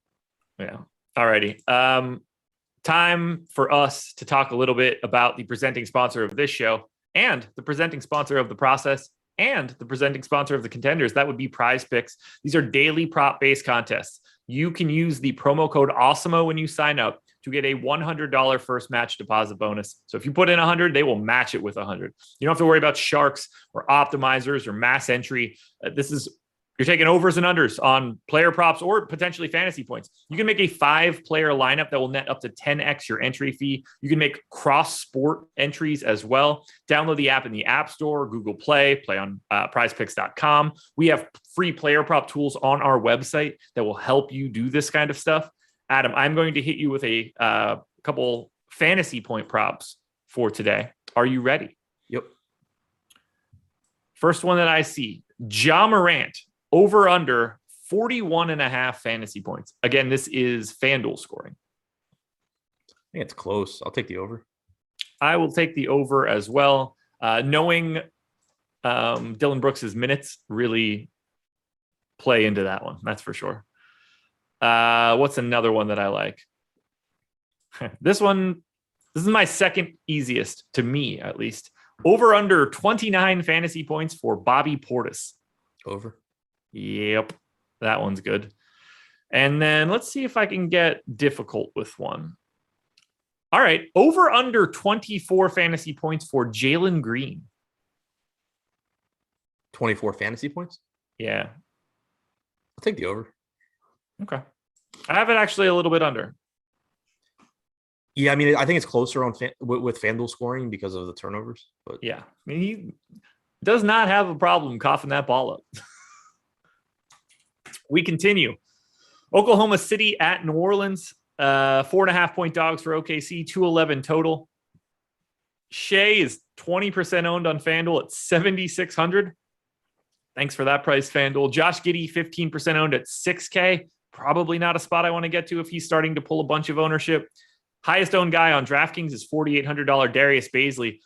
Yeah. All righty. Time for us to talk a little bit about the presenting sponsor of this show and the presenting sponsor of the process and the presenting sponsor of the contenders. That would be PrizePicks. These are daily prop-based contests. You can use the promo code Awesemo when you sign up to get a $100 first match deposit bonus. So if you put in 100, they will match it with 100. You don't have to worry about sharks or optimizers or mass entry. You're taking overs and unders on player props or potentially fantasy points. You can make a 5-player lineup that will net up to 10x your entry fee. You can make cross-sport entries as well. Download the app in the App Store, Google Play on prizepicks.com. We have free player prop tools on our website that will help you do this kind of stuff. Adam, I'm going to hit you with a couple fantasy point props for today. Are you ready? Yep. First one that I see, Ja Morant. Over under 41.5 fantasy points. Again, this is FanDuel scoring. I think it's close. I'll take the over. I will take the over as well. Knowing Dylan Brooks's minutes really play into that one. That's for sure. What's another one that I like? This is my second easiest to me, at least. Over under 29 fantasy points for Bobby Portis. Over. Yep, that one's good. And then let's see if I can get difficult with one. All right, over under 24 fantasy points for Jalen Green. 24 fantasy points? Yeah. I'll take the over. Okay. I have it actually a little bit under. Yeah, I mean, I think it's closer on with FanDuel scoring because of the turnovers. But yeah, I mean, he does not have a problem coughing that ball up. We continue. Oklahoma City at New Orleans. 4.5-point dogs for OKC, 211 total. Shea is 20% owned on FanDuel at 7,600. Thanks for that price, FanDuel. Josh Giddey, 15% owned at 6K. Probably not a spot I want to get to if he's starting to pull a bunch of ownership. Highest owned guy on DraftKings is $4,800 Darius Baisley.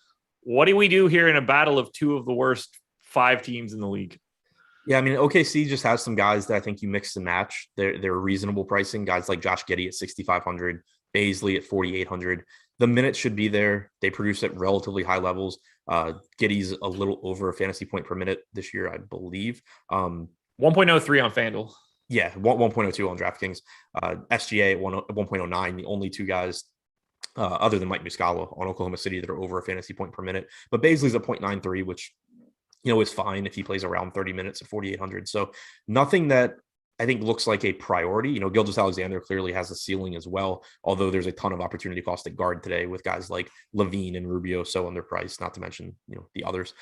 What do we do here in a battle of two of the worst 5 teams in the league? Yeah, I mean, OKC just has some guys that I think you mix and match. They're reasonable pricing. Guys like Josh Giddey at 6,500, Baisley at 4,800. The minutes should be there. They produce at relatively high levels. Giddey's a little over a fantasy point per minute this year, I believe. 1.03 on FanDuel. Yeah, 1.02 on DraftKings. SGA at 1.09, the only two guys other than Mike Muscala on Oklahoma City that are over a fantasy point per minute. But Baisley's at 0.93, which is fine if he plays around 30 minutes at 4,800. So nothing that I think looks like a priority. Gilgeous-Alexander clearly has a ceiling as well, although there's a ton of opportunity cost at guard today with guys like Levine and Rubio so underpriced, not to mention, the others.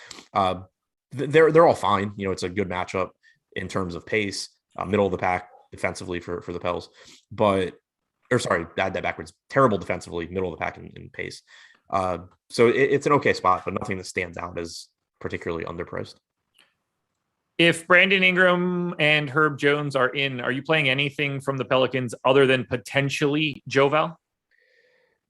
They're all fine. It's a good matchup in terms of pace, middle of the pack defensively for the Pels, that backwards, terrible defensively, middle of the pack in pace. So it's an okay spot, but nothing that stands out as particularly underpriced. If Brandon Ingram and Herb Jones are in, are you playing anything from the Pelicans other than potentially Joval?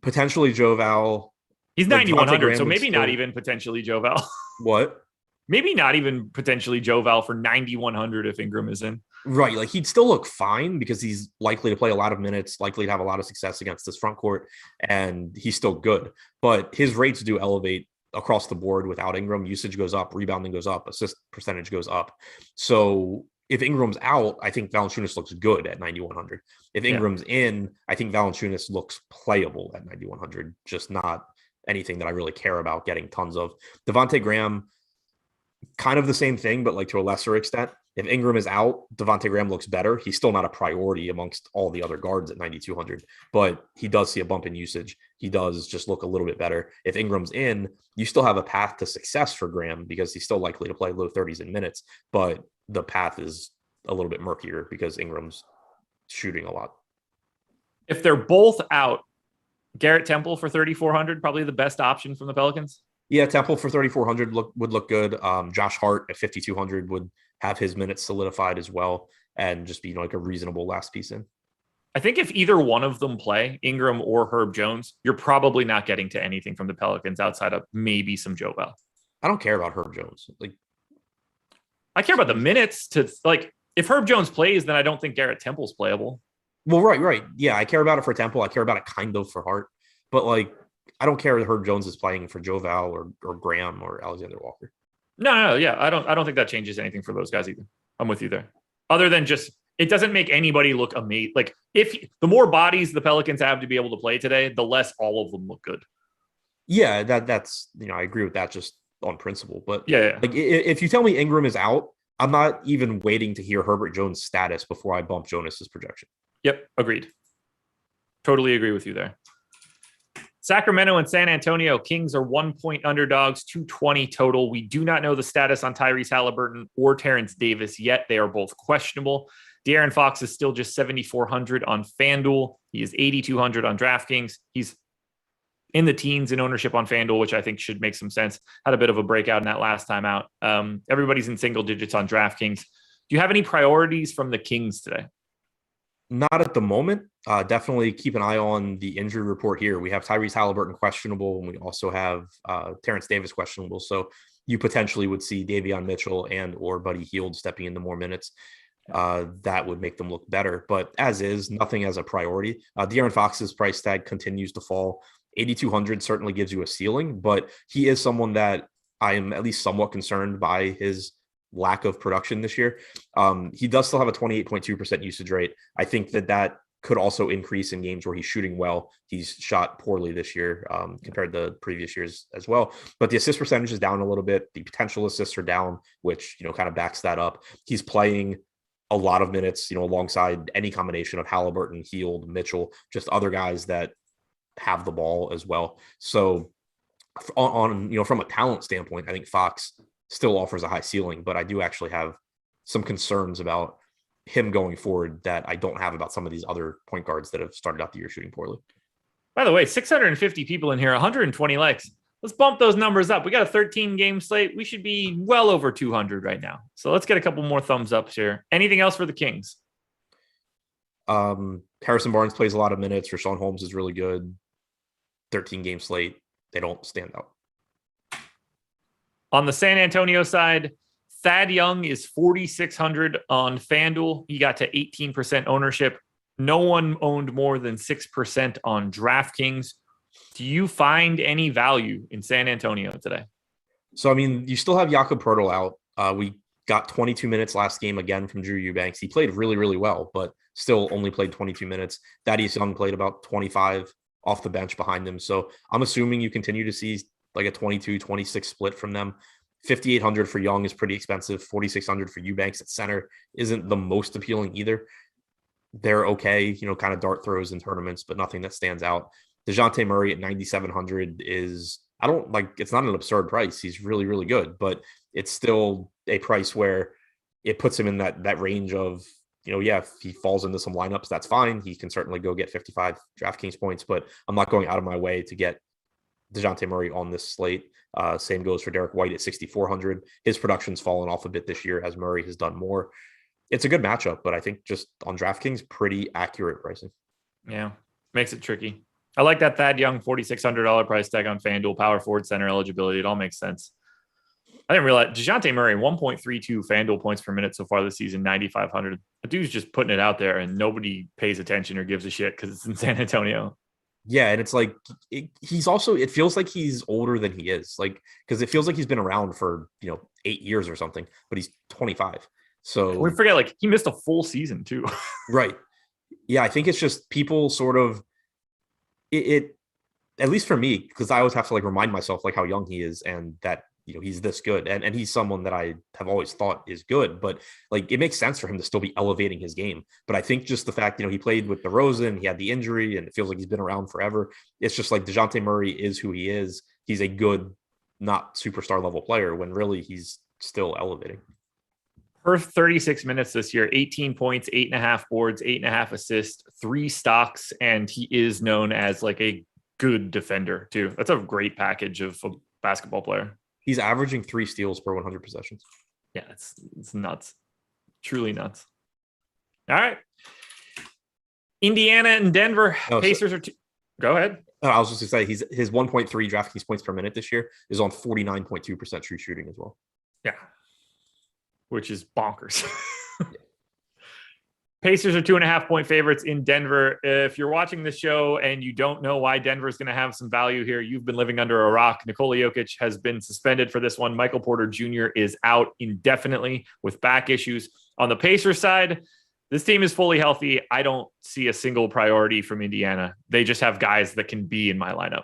Potentially Joval. He's 9,100, so maybe not even potentially Joval. What? Maybe not even potentially Joval for 9,100 if Ingram is in. Right. Like he'd still look fine because he's likely to play a lot of minutes, likely to have a lot of success against this front court, and he's still good. But his rates do elevate across the board without Ingram. Usage goes up, rebounding goes up, assist percentage goes up. So if Ingram's out, I think Valanciunas looks good at 9,100. If Ingram's in, I think Valanciunas looks playable at 9,100, just not anything that I really care about getting tons of. Devontae Graham, kind of the same thing, but like to a lesser extent. If Ingram is out, Devontae Graham looks better. He's still not a priority amongst all the other guards at 9,200, but he does see a bump in usage. He does just look a little bit better. If Ingram's in, you still have a path to success for Graham because he's still likely to play low 30s in minutes, but the path is a little bit murkier because Ingram's shooting a lot. If they're both out, Garrett Temple for 3,400, probably the best option from the Pelicans. Yeah, Temple for 3,400 would look good. Josh Hart at 5,200 would have his minutes solidified as well and just be like a reasonable last piece in. I think if either one of them play, Ingram or Herb Jones, you're probably not getting to anything from the Pelicans outside of maybe some Joel. I don't care about Herb Jones. I care about the minutes if Herb Jones plays, then I don't think Garrett Temple's playable. Well, right. Yeah, I care about it for Temple. I care about it kind of for Hart, but I don't care if Herb Jones is playing for Joval or Graham or Alexander Walker. No, yeah. I don't think that changes anything for those guys either. I'm with you there. Other than just, it doesn't make anybody look amazing. If the more bodies the Pelicans have to be able to play today, the less all of them look good. Yeah, that's I agree with that just on principle. But yeah. If you tell me Ingram is out, I'm not even waiting to hear Herbert Jones' status before I bump Jonas's projection. Yep, agreed. Totally agree with you there. Sacramento and San Antonio Kings are 1-point underdogs, 220 total. We do not know the status on Tyrese Halliburton or Terrence Davis yet. They are both questionable. De'Aaron Fox is still just 7,400 on FanDuel. He is 8,200 on DraftKings. He's in the teens in ownership on FanDuel, which I think should make some sense. Had a bit of a breakout in that last time out. Everybody's in single digits on DraftKings. Do you have any priorities from the Kings today? Not at the moment. Definitely keep an eye on the injury report here. We have Tyrese Halliburton questionable, and we also have Terrence Davis questionable. So you potentially would see Davion Mitchell and or Buddy Hield stepping into more minutes. That would make them look better. But as is, nothing as a priority. De'Aaron Fox's price tag continues to fall. 8,200 certainly gives you a ceiling, but he is someone that I am at least somewhat concerned by his lack of production this year. He does still have a 28.2% usage rate. I think that could also increase in games where he's shooting well. He's shot poorly this year compared to previous years as well. But the assist percentage is down a little bit. The potential assists are down, which, kind of backs that up. He's playing a lot of minutes, alongside any combination of Halliburton, Hield, Mitchell, just other guys that have the ball as well. So on from a talent standpoint, I think Fox still offers a high ceiling, but I do actually have some concerns about him going forward that I don't have about some of these other point guards that have started out the year shooting poorly. By the way, 650 people in here, 120 likes. Let's bump those numbers up. We got a 13 game slate. We should be well over 200 right now. So let's get a couple more thumbs up here. Anything else for the Kings? Harrison Barnes plays a lot of minutes. Rashawn Holmes is really good. 13 game slate. They don't stand out. On the San Antonio side, Thad Young is 4,600 on FanDuel. He got to 18% ownership. No one owned more than 6% on DraftKings. Do you find any value in San Antonio today? So, I mean, you still have Jakob Poeltl out. We got 22 minutes last game again from Drew Eubanks. He played really, really well, but still only played 22 minutes. Thaddeus Young played about 25 off the bench behind him. So I'm assuming you continue to see like a 22-26 split from them. 5,800 for Young is pretty expensive. 4,600 for Eubanks at center isn't the most appealing either. They're okay, kind of dart throws in tournaments, but nothing that stands out. DeJounte Murray at 9,700 is, it's not an absurd price. He's really, really good, but it's still a price where it puts him in that range of, if he falls into some lineups, that's fine. He can certainly go get 55 DraftKings points, but I'm not going out of my way to get DeJounte Murray on this slate. Same goes for Derek White at 6,400. His production's fallen off a bit this year as Murray has done more. It's a good matchup, but I think just on DraftKings, pretty accurate pricing. Yeah, makes it tricky. I like that Thad Young $4,600 price tag on FanDuel, power forward, center eligibility. It all makes sense. I didn't realize DeJounte Murray, 1.32 FanDuel points per minute so far this season, 9,500. The dude's just putting it out there and nobody pays attention or gives a shit because it's in San Antonio. Yeah, and it's like he's also, it feels like he's older than he is, because it feels like he's been around for 8 years or something, but he's 25. So we forget he missed a full season too. Right. Yeah, I think it's just people sort of it at least for me, because I always have to remind myself how young he is and that he's this good, and he's someone that I have always thought is good, but it makes sense for him to still be elevating his game. But I think just the fact he played with DeRozan, he had the injury, and it feels like he's been around forever. It's just DeJounte Murray is who he is. He's a good, not superstar level player when really he's still elevating. Per 36 minutes this year, 18 points, 8.5 boards, 8.5 assists, 3 stocks, and he is known as a good defender too. That's a great package of a basketball player. He's averaging 3 steals per 100 possessions. Yeah, it's nuts. Truly nuts. All right. Indiana and Denver. Pacers are go ahead. I was just going to say his 1.3 DraftKings points per minute this year is on 49.2% true shooting as well. Yeah. Which is bonkers. Pacers are 2.5 point favorites in Denver. If you're watching this show and you don't know why Denver is going to have some value here, you've been living under a rock. Nikola Jokic has been suspended for this one. Michael Porter Jr. is out indefinitely with back issues. On the Pacers side, this team is fully healthy. I don't see a single priority from Indiana. They just have guys that can be in my lineup.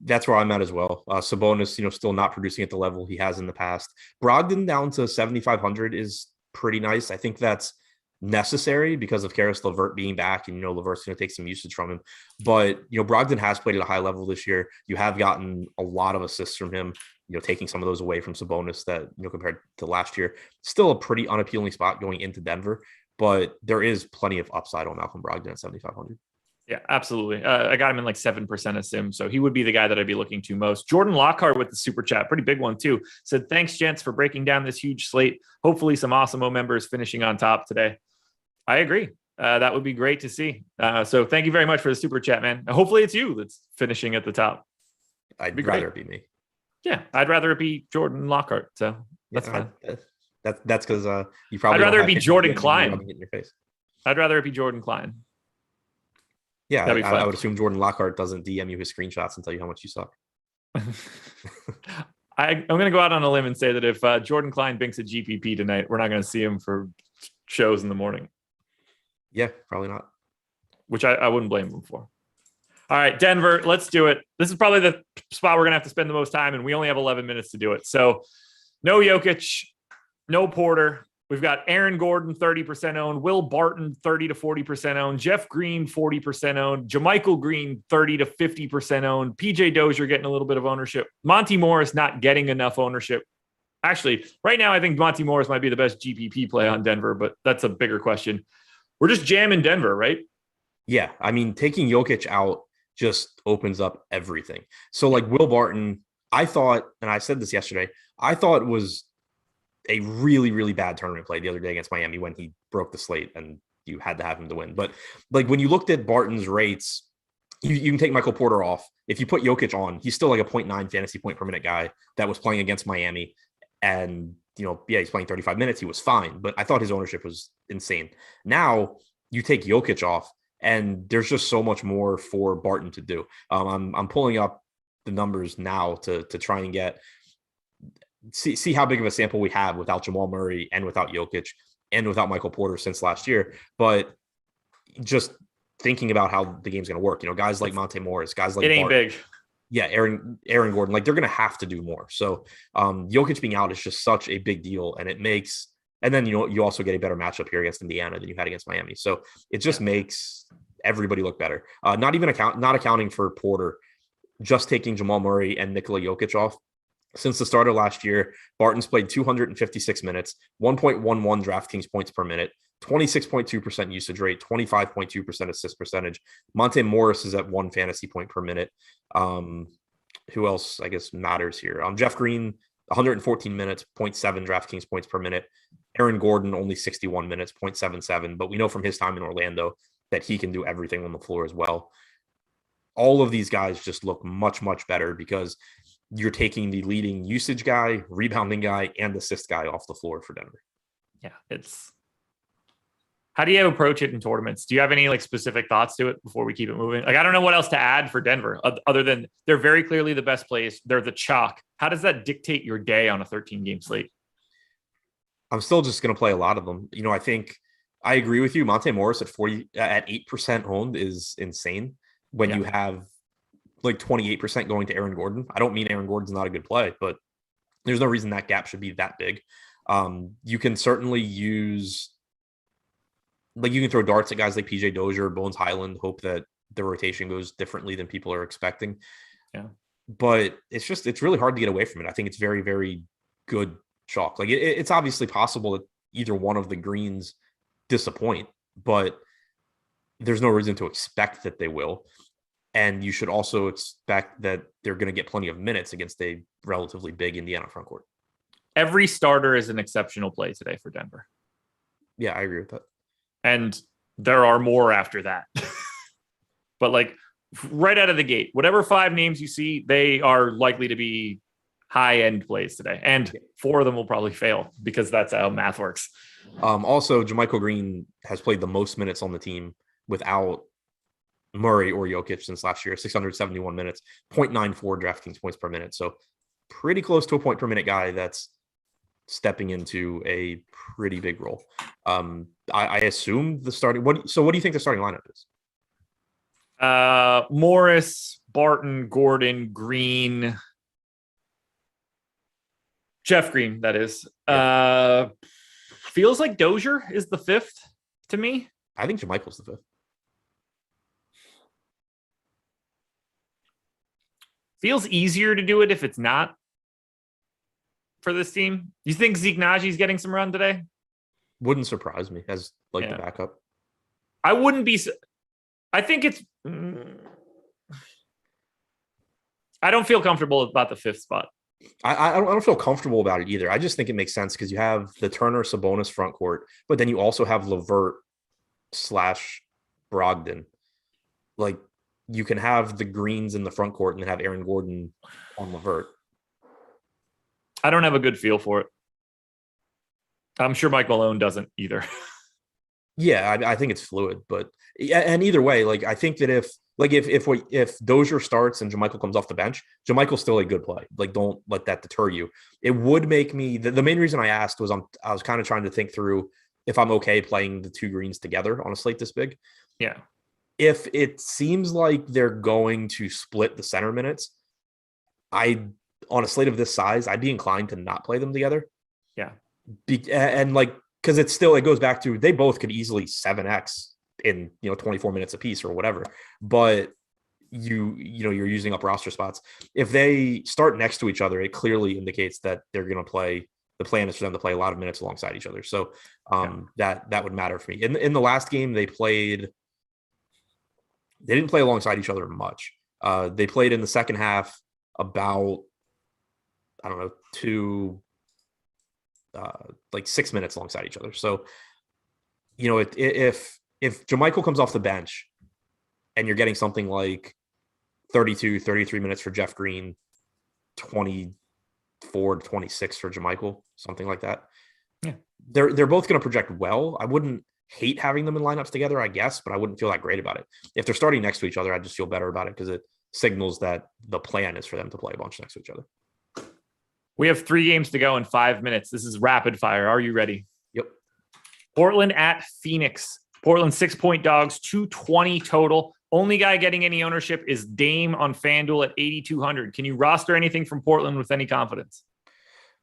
That's where I'm at as well. Sabonis, still not producing at the level he has in the past. Brogdon down to 7,500 is pretty nice. I think that's necessary because of Karis LeVert being back, and LeVert's going to take some usage from him. But Brogdon has played at a high level this year. You have gotten a lot of assists from him. Taking some of those away from Sabonis that compared to last year. Still a pretty unappealing spot going into Denver, but there is plenty of upside on Malcolm Brogdon at 7,500. Yeah, absolutely. I got him in 7% of sim, so he would be the guy that I'd be looking to most. Jordan Lockhart with the super chat, pretty big one too. Said, thanks, gents, for breaking down this huge slate. Hopefully some Awesemo members finishing on top today. I agree. That would be great to see. So thank you very much for the super chat, man. Hopefully it's you that's finishing at the top. I'd rather it be me. Yeah, I'd rather it be Jordan Lockhart. So that's fine. That's because you probably. I'd rather it be Jordan Klein. In your face. I'd rather it be Jordan Klein. Yeah, I would assume Jordan Lockhart doesn't DM you his screenshots and tell you how much you suck. I'm going to go out on a limb and say that if Jordan Klein binks a GPP tonight, we're not going to see him for shows in the morning. Yeah, probably not. Which I wouldn't blame him for. All right, Denver, let's do it. This is probably the spot we're going to have to spend the most time, and we only have 11 minutes to do it. So no Jokic, no Porter. We've got Aaron Gordon, 30% owned, Will Barton, 30 to 40% owned, Jeff Green, 40% owned, JaMychal Green, 30 to 50% owned, PJ Dozier getting a little bit of ownership, Monty Morris not getting enough ownership. Actually, right now, I think Monty Morris might be the best GPP play on Denver, but that's a bigger question. We're just jamming Denver, right? Yeah, I mean, taking Jokic out just opens up everything. So Will Barton, I thought, and I said this yesterday, I thought was a really, really bad tournament play the other day against Miami when he broke the slate and you had to have him to win. But when you looked at Barton's rates you can take Michael Porter off. If you put Jokic on, he's still like a 0.9 fantasy point per minute guy that was playing against Miami. And, he's playing 35 minutes. He was fine, but I thought his ownership was insane. Now you take Jokic off, and there's just so much more for Barton to do. I'm pulling up the numbers now to try and see how big of a sample we have without Jamal Murray and without Jokic and without Michael Porter since last year. But just thinking about how the game's going to work, guys like Monte Morris, guys like it ain't Barton, big. Yeah, Aaron Gordon, like they're going to have to do more. So Jokic being out is just such a big deal, and it makes, and then you also get a better matchup here against Indiana than you had against Miami. So it just makes everybody look better. Not accounting for Porter, just taking Jamal Murray and Nikola Jokic off. Since the start of last year, Barton's played 256 minutes, 1.11 DraftKings points per minute, 26.2% usage rate, 25.2% assist percentage. Monte Morris is at 1 fantasy point per minute. Who else, I guess, matters here? Jeff Green, 114 minutes, 0.7 DraftKings points per minute. Aaron Gordon, only 61 minutes, 0.77. But we know from his time in Orlando that he can do everything on the floor as well. All of these guys just look much, much better because you're taking the leading usage guy, rebounding guy, and assist guy off the floor for Denver. Yeah, how do you approach it in tournaments? Do you have any specific thoughts to it before we keep it moving? I don't know what else to add for Denver other than they're very clearly the best place. They're the chalk. How does that dictate your day on a 13-game slate? I'm still just going to play a lot of them. I think I agree with you. Monte Morris at 8% owned is insane when you have 28% going to Aaron Gordon. I don't mean Aaron Gordon's not a good play, but there's no reason that gap should be that big. You can certainly use, you can throw darts at guys like PJ Dozier, Bones Highland, hope that the rotation goes differently than people are expecting. Yeah. But it's really hard to get away from it. I think it's very, very good chalk. It's obviously possible that either one of the greens disappoint, but there's no reason to expect that they will. And you should also expect that they're going to get plenty of minutes against a relatively big Indiana front court. Every starter is an exceptional play today for Denver. Yeah, I agree with that. And there are more after that. But right out of the gate, whatever 5 names you see, they are likely to be high-end plays today. And 4 of them will probably fail because that's how math works. Also, JaMychal Green has played the most minutes on the team without Murray or Jokic since last year, 671 minutes, 0.94 DraftKings points per minute. So pretty close to a point per minute guy that's stepping into a pretty big role. I assume the starting. What do you think the starting lineup is? Morris, Barton, Gordon, Green, Jeff Green. That is. Feels like Dozier is the 5th to me. I think JaMychal's the 5th. Feels easier to do it if it's not for this team. You think Zeke Najee's getting some run today? Wouldn't surprise me as the backup. I wouldn't be. I think it's. I don't feel comfortable about the 5th spot. I don't feel comfortable about it either. I just think it makes sense because you have the Turner Sabonis front court, but then you also have LeVert / Brogdon. You can have the Greens in the front court and then have Aaron Gordon on LeVert. I don't have a good feel for it. I'm sure Mike Malone doesn't either. Yeah, I think it's fluid, but and either way, I think that if Dozier starts and JaMychal comes off the bench, JaMychal's still a good play. Don't let that deter you. It would make me the main reason I asked was I was kind of trying to think through if I'm okay playing the 2 greens together on a slate this big. Yeah. If it seems like they're going to split the center minutes, on a slate of this size, I'd be inclined to not play them together. Yeah. Because it goes back to they both could easily 7x in 24 minutes apiece or whatever, but you're using up roster spots. If they start next to each other, it clearly indicates that they're going to play. The plan is for them to play a lot of minutes alongside each other. So that would matter for me. In the last game, they didn't play alongside each other much. They played in the second half about, I don't know, 6 minutes alongside each other. So, if JaMychal comes off the bench and you're getting something like 32, 33 minutes for Jeff Green, 24 to 26 for JaMychal, something like that. Yeah. They're both going to project well. I wouldn't hate having them in lineups together, I guess, but I wouldn't feel that great about it. If they're starting next to each other, I just feel better about it because it signals that the plan is for them to play a bunch next to each other. We have 3 games to go in 5 minutes. This is rapid fire. Are you ready? Yep. Portland at Phoenix. Portland 6-point dogs, 220 total. Only guy getting any ownership is Dame on FanDuel at 8,200. Can you roster anything from Portland with any confidence?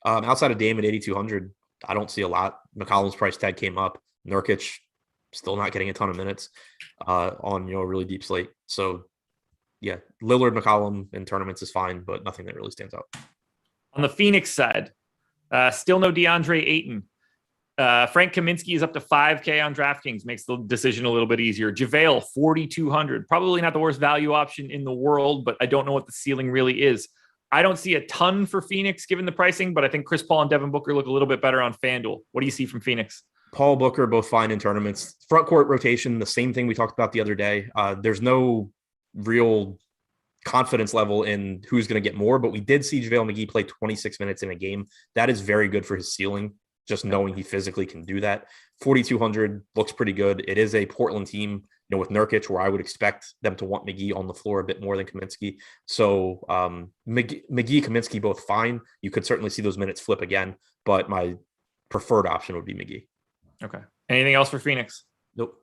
Outside of Dame at 8,200, I don't see a lot. McCollum's price tag came up. Nurkic still not getting a ton of minutes on a really deep slate. So yeah, Lillard, McCollum in tournaments is fine, but nothing that really stands out. On the Phoenix side, still no DeAndre Ayton. Frank Kaminsky is up to 5K on DraftKings, makes the decision a little bit easier. JaVale, 4,200. Probably not the worst value option in the world, but I don't know what the ceiling really is. I don't see a ton for Phoenix given the pricing, but I think Chris Paul and Devin Booker look a little bit better on FanDuel. What do you see from Phoenix? Paul, Booker, both fine in tournaments. Front court rotation, the same thing we talked about the other day. There's no real confidence level in who's going to get more, but we did see JaVale McGee play 26 minutes in a game. That is very good for his ceiling, just knowing he physically can do that. 4,200 looks pretty good. It is a Portland team, with Nurkic, where I would expect them to want McGee on the floor a bit more than Kaminsky. So McGee, Kaminsky, both fine. You could certainly see those minutes flip again, but my preferred option would be McGee. Okay. Anything else for Phoenix? Nope.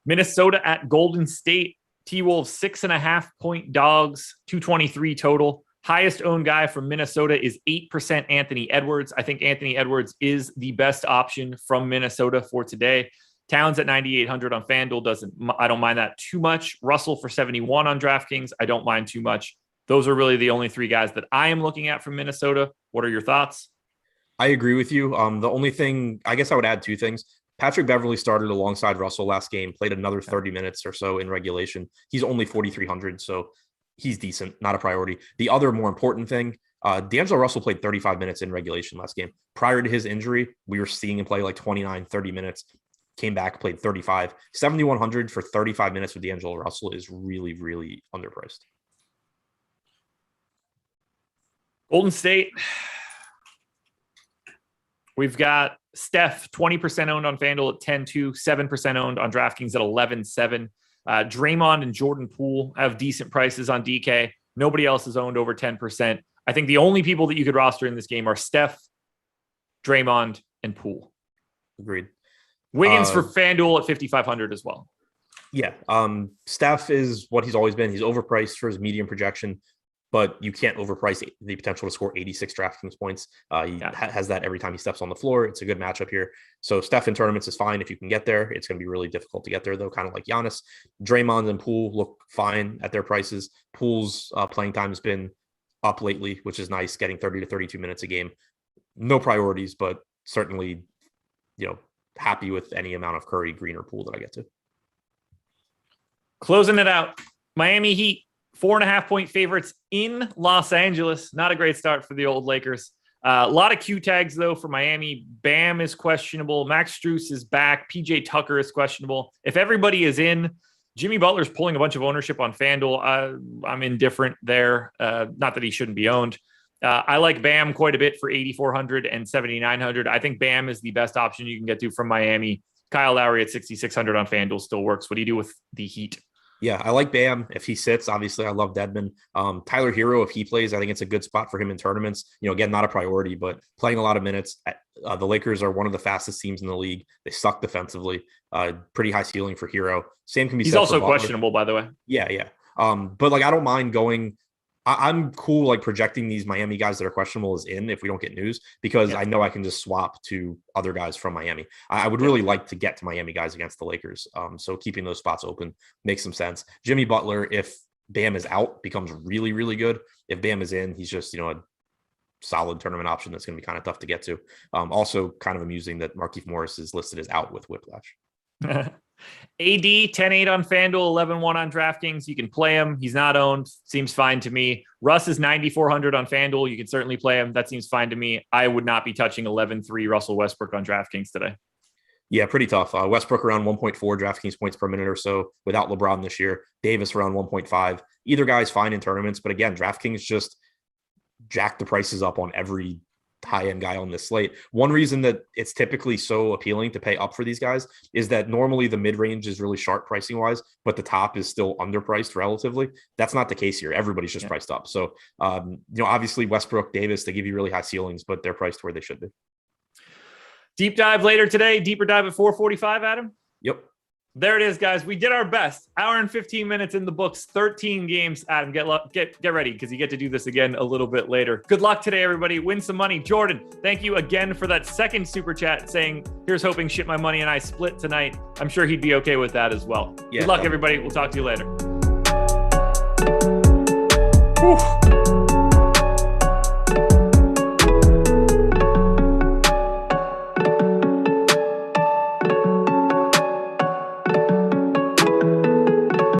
Minnesota at Golden State. T-Wolves 6.5-point dogs, 223 total. Highest owned guy from Minnesota is 8% Anthony Edwards. I think Anthony Edwards is the best option from Minnesota for today. Towns at 9,800 on FanDuel I don't mind that too much. Russell for 71 on DraftKings, I don't mind too much. Those are really the only 3 guys that I am looking at from Minnesota. What are your thoughts? I agree with you. The only thing, I guess I would add 2 things. Patrick Beverley started alongside Russell last game, played another 30 minutes or so in regulation. He's only 4,300, so he's decent, not a priority. The other more important thing, D'Angelo Russell played 35 minutes in regulation last game. Prior to his injury, we were seeing him play like 29, 30 minutes, came back, played 35. 7,100 for 35 minutes with D'Angelo Russell is really, really underpriced. Golden State. We've got Steph, 20% owned on FanDuel at 10.2, 7% owned on DraftKings at 11.7. Draymond and Jordan Poole have decent prices on DK. Nobody else is owned over 10%. I think the only people that you could roster in this game are Steph, Draymond, and Poole. Agreed. Wiggins for FanDuel at 5,500 as well. Yeah. Steph is what he's always been. He's overpriced for his medium projection, but you can't overprice the potential to score 86 DraftKings points. He has that every time he steps on the floor. It's a good matchup here. So Steph in tournaments is fine if you can get there. It's going to be really difficult to get there, though, kind of like Giannis. Draymond and Poole look fine at their prices. Poole's playing time has been up lately, which is nice, getting 30 to 32 minutes a game. No priorities, but certainly, happy with any amount of Curry, Green, or Poole that I get to. Closing it out, Miami Heat. 4.5-point favorites in Los Angeles. Not a great start for the old Lakers. A lot of Q tags, though, for Miami. Bam is questionable. Max Strus is back. PJ Tucker is questionable. If everybody is in, Jimmy Butler's pulling a bunch of ownership on FanDuel. I'm indifferent there. Not that he shouldn't be owned. I like Bam quite a bit for 8,400 and 7,900. I think Bam is the best option you can get to from Miami. Kyle Lowry at 6,600 on FanDuel still works. What do you do with the Heat? Yeah, I like Bam if he sits. Obviously, I love Dedmon. Tyler Hero, if he plays, I think it's a good spot for him in tournaments. Again, not a priority, but playing a lot of minutes. The Lakers are one of the fastest teams in the league. They suck defensively. Pretty high ceiling for Hero. Same can be said. He's also for Butler. questionable, by the way. Yeah. But I don't mind going. I'm cool projecting these Miami guys that are questionable as in if we don't get news, because I know I can just swap to other guys from Miami. I would really like to get to Miami guys against the Lakers. So keeping those spots open makes some sense. Jimmy Butler, if Bam is out, becomes really, really good. If Bam is in, he's just, a solid tournament option that's going to be kind of tough to get to. Also kind of amusing that Markieff Morris is listed as out with whiplash. AD 10-8 on FanDuel, 11-1 on DraftKings. You can play him. He's not owned. Seems fine to me. Russ is 9,400 on FanDuel. You can certainly play him. That seems fine to me. I would not be touching 11-3 Russell Westbrook on DraftKings today. Yeah, pretty tough. Westbrook around 1.4 DraftKings points per minute or so without LeBron this year. Davis around 1.5. Either guy's fine in tournaments, but again, DraftKings just jack the prices up on every high-end guy on this slate. One reason that it's typically so appealing to pay up for these guys is that normally the mid-range is really sharp pricing-wise, but the top is still underpriced relatively. That's not the case here. Everybody's just priced up. So, obviously Westbrook, Davis, they give you really high ceilings, but they're priced where they should be. Deep dive later today. Deeper dive at 4:45, Adam? Yep. There it is, guys. We did our best. Hour and 15 minutes in the books, 13 games. Adam, get ready because you get to do this again a little bit later. Good luck today, everybody. Win some money. Jordan, thank you again for that second super chat saying, here's hoping Shit My Money and I split tonight. I'm sure he'd be okay with that as well. Yeah, good luck, everybody. We'll talk to you later. Whew.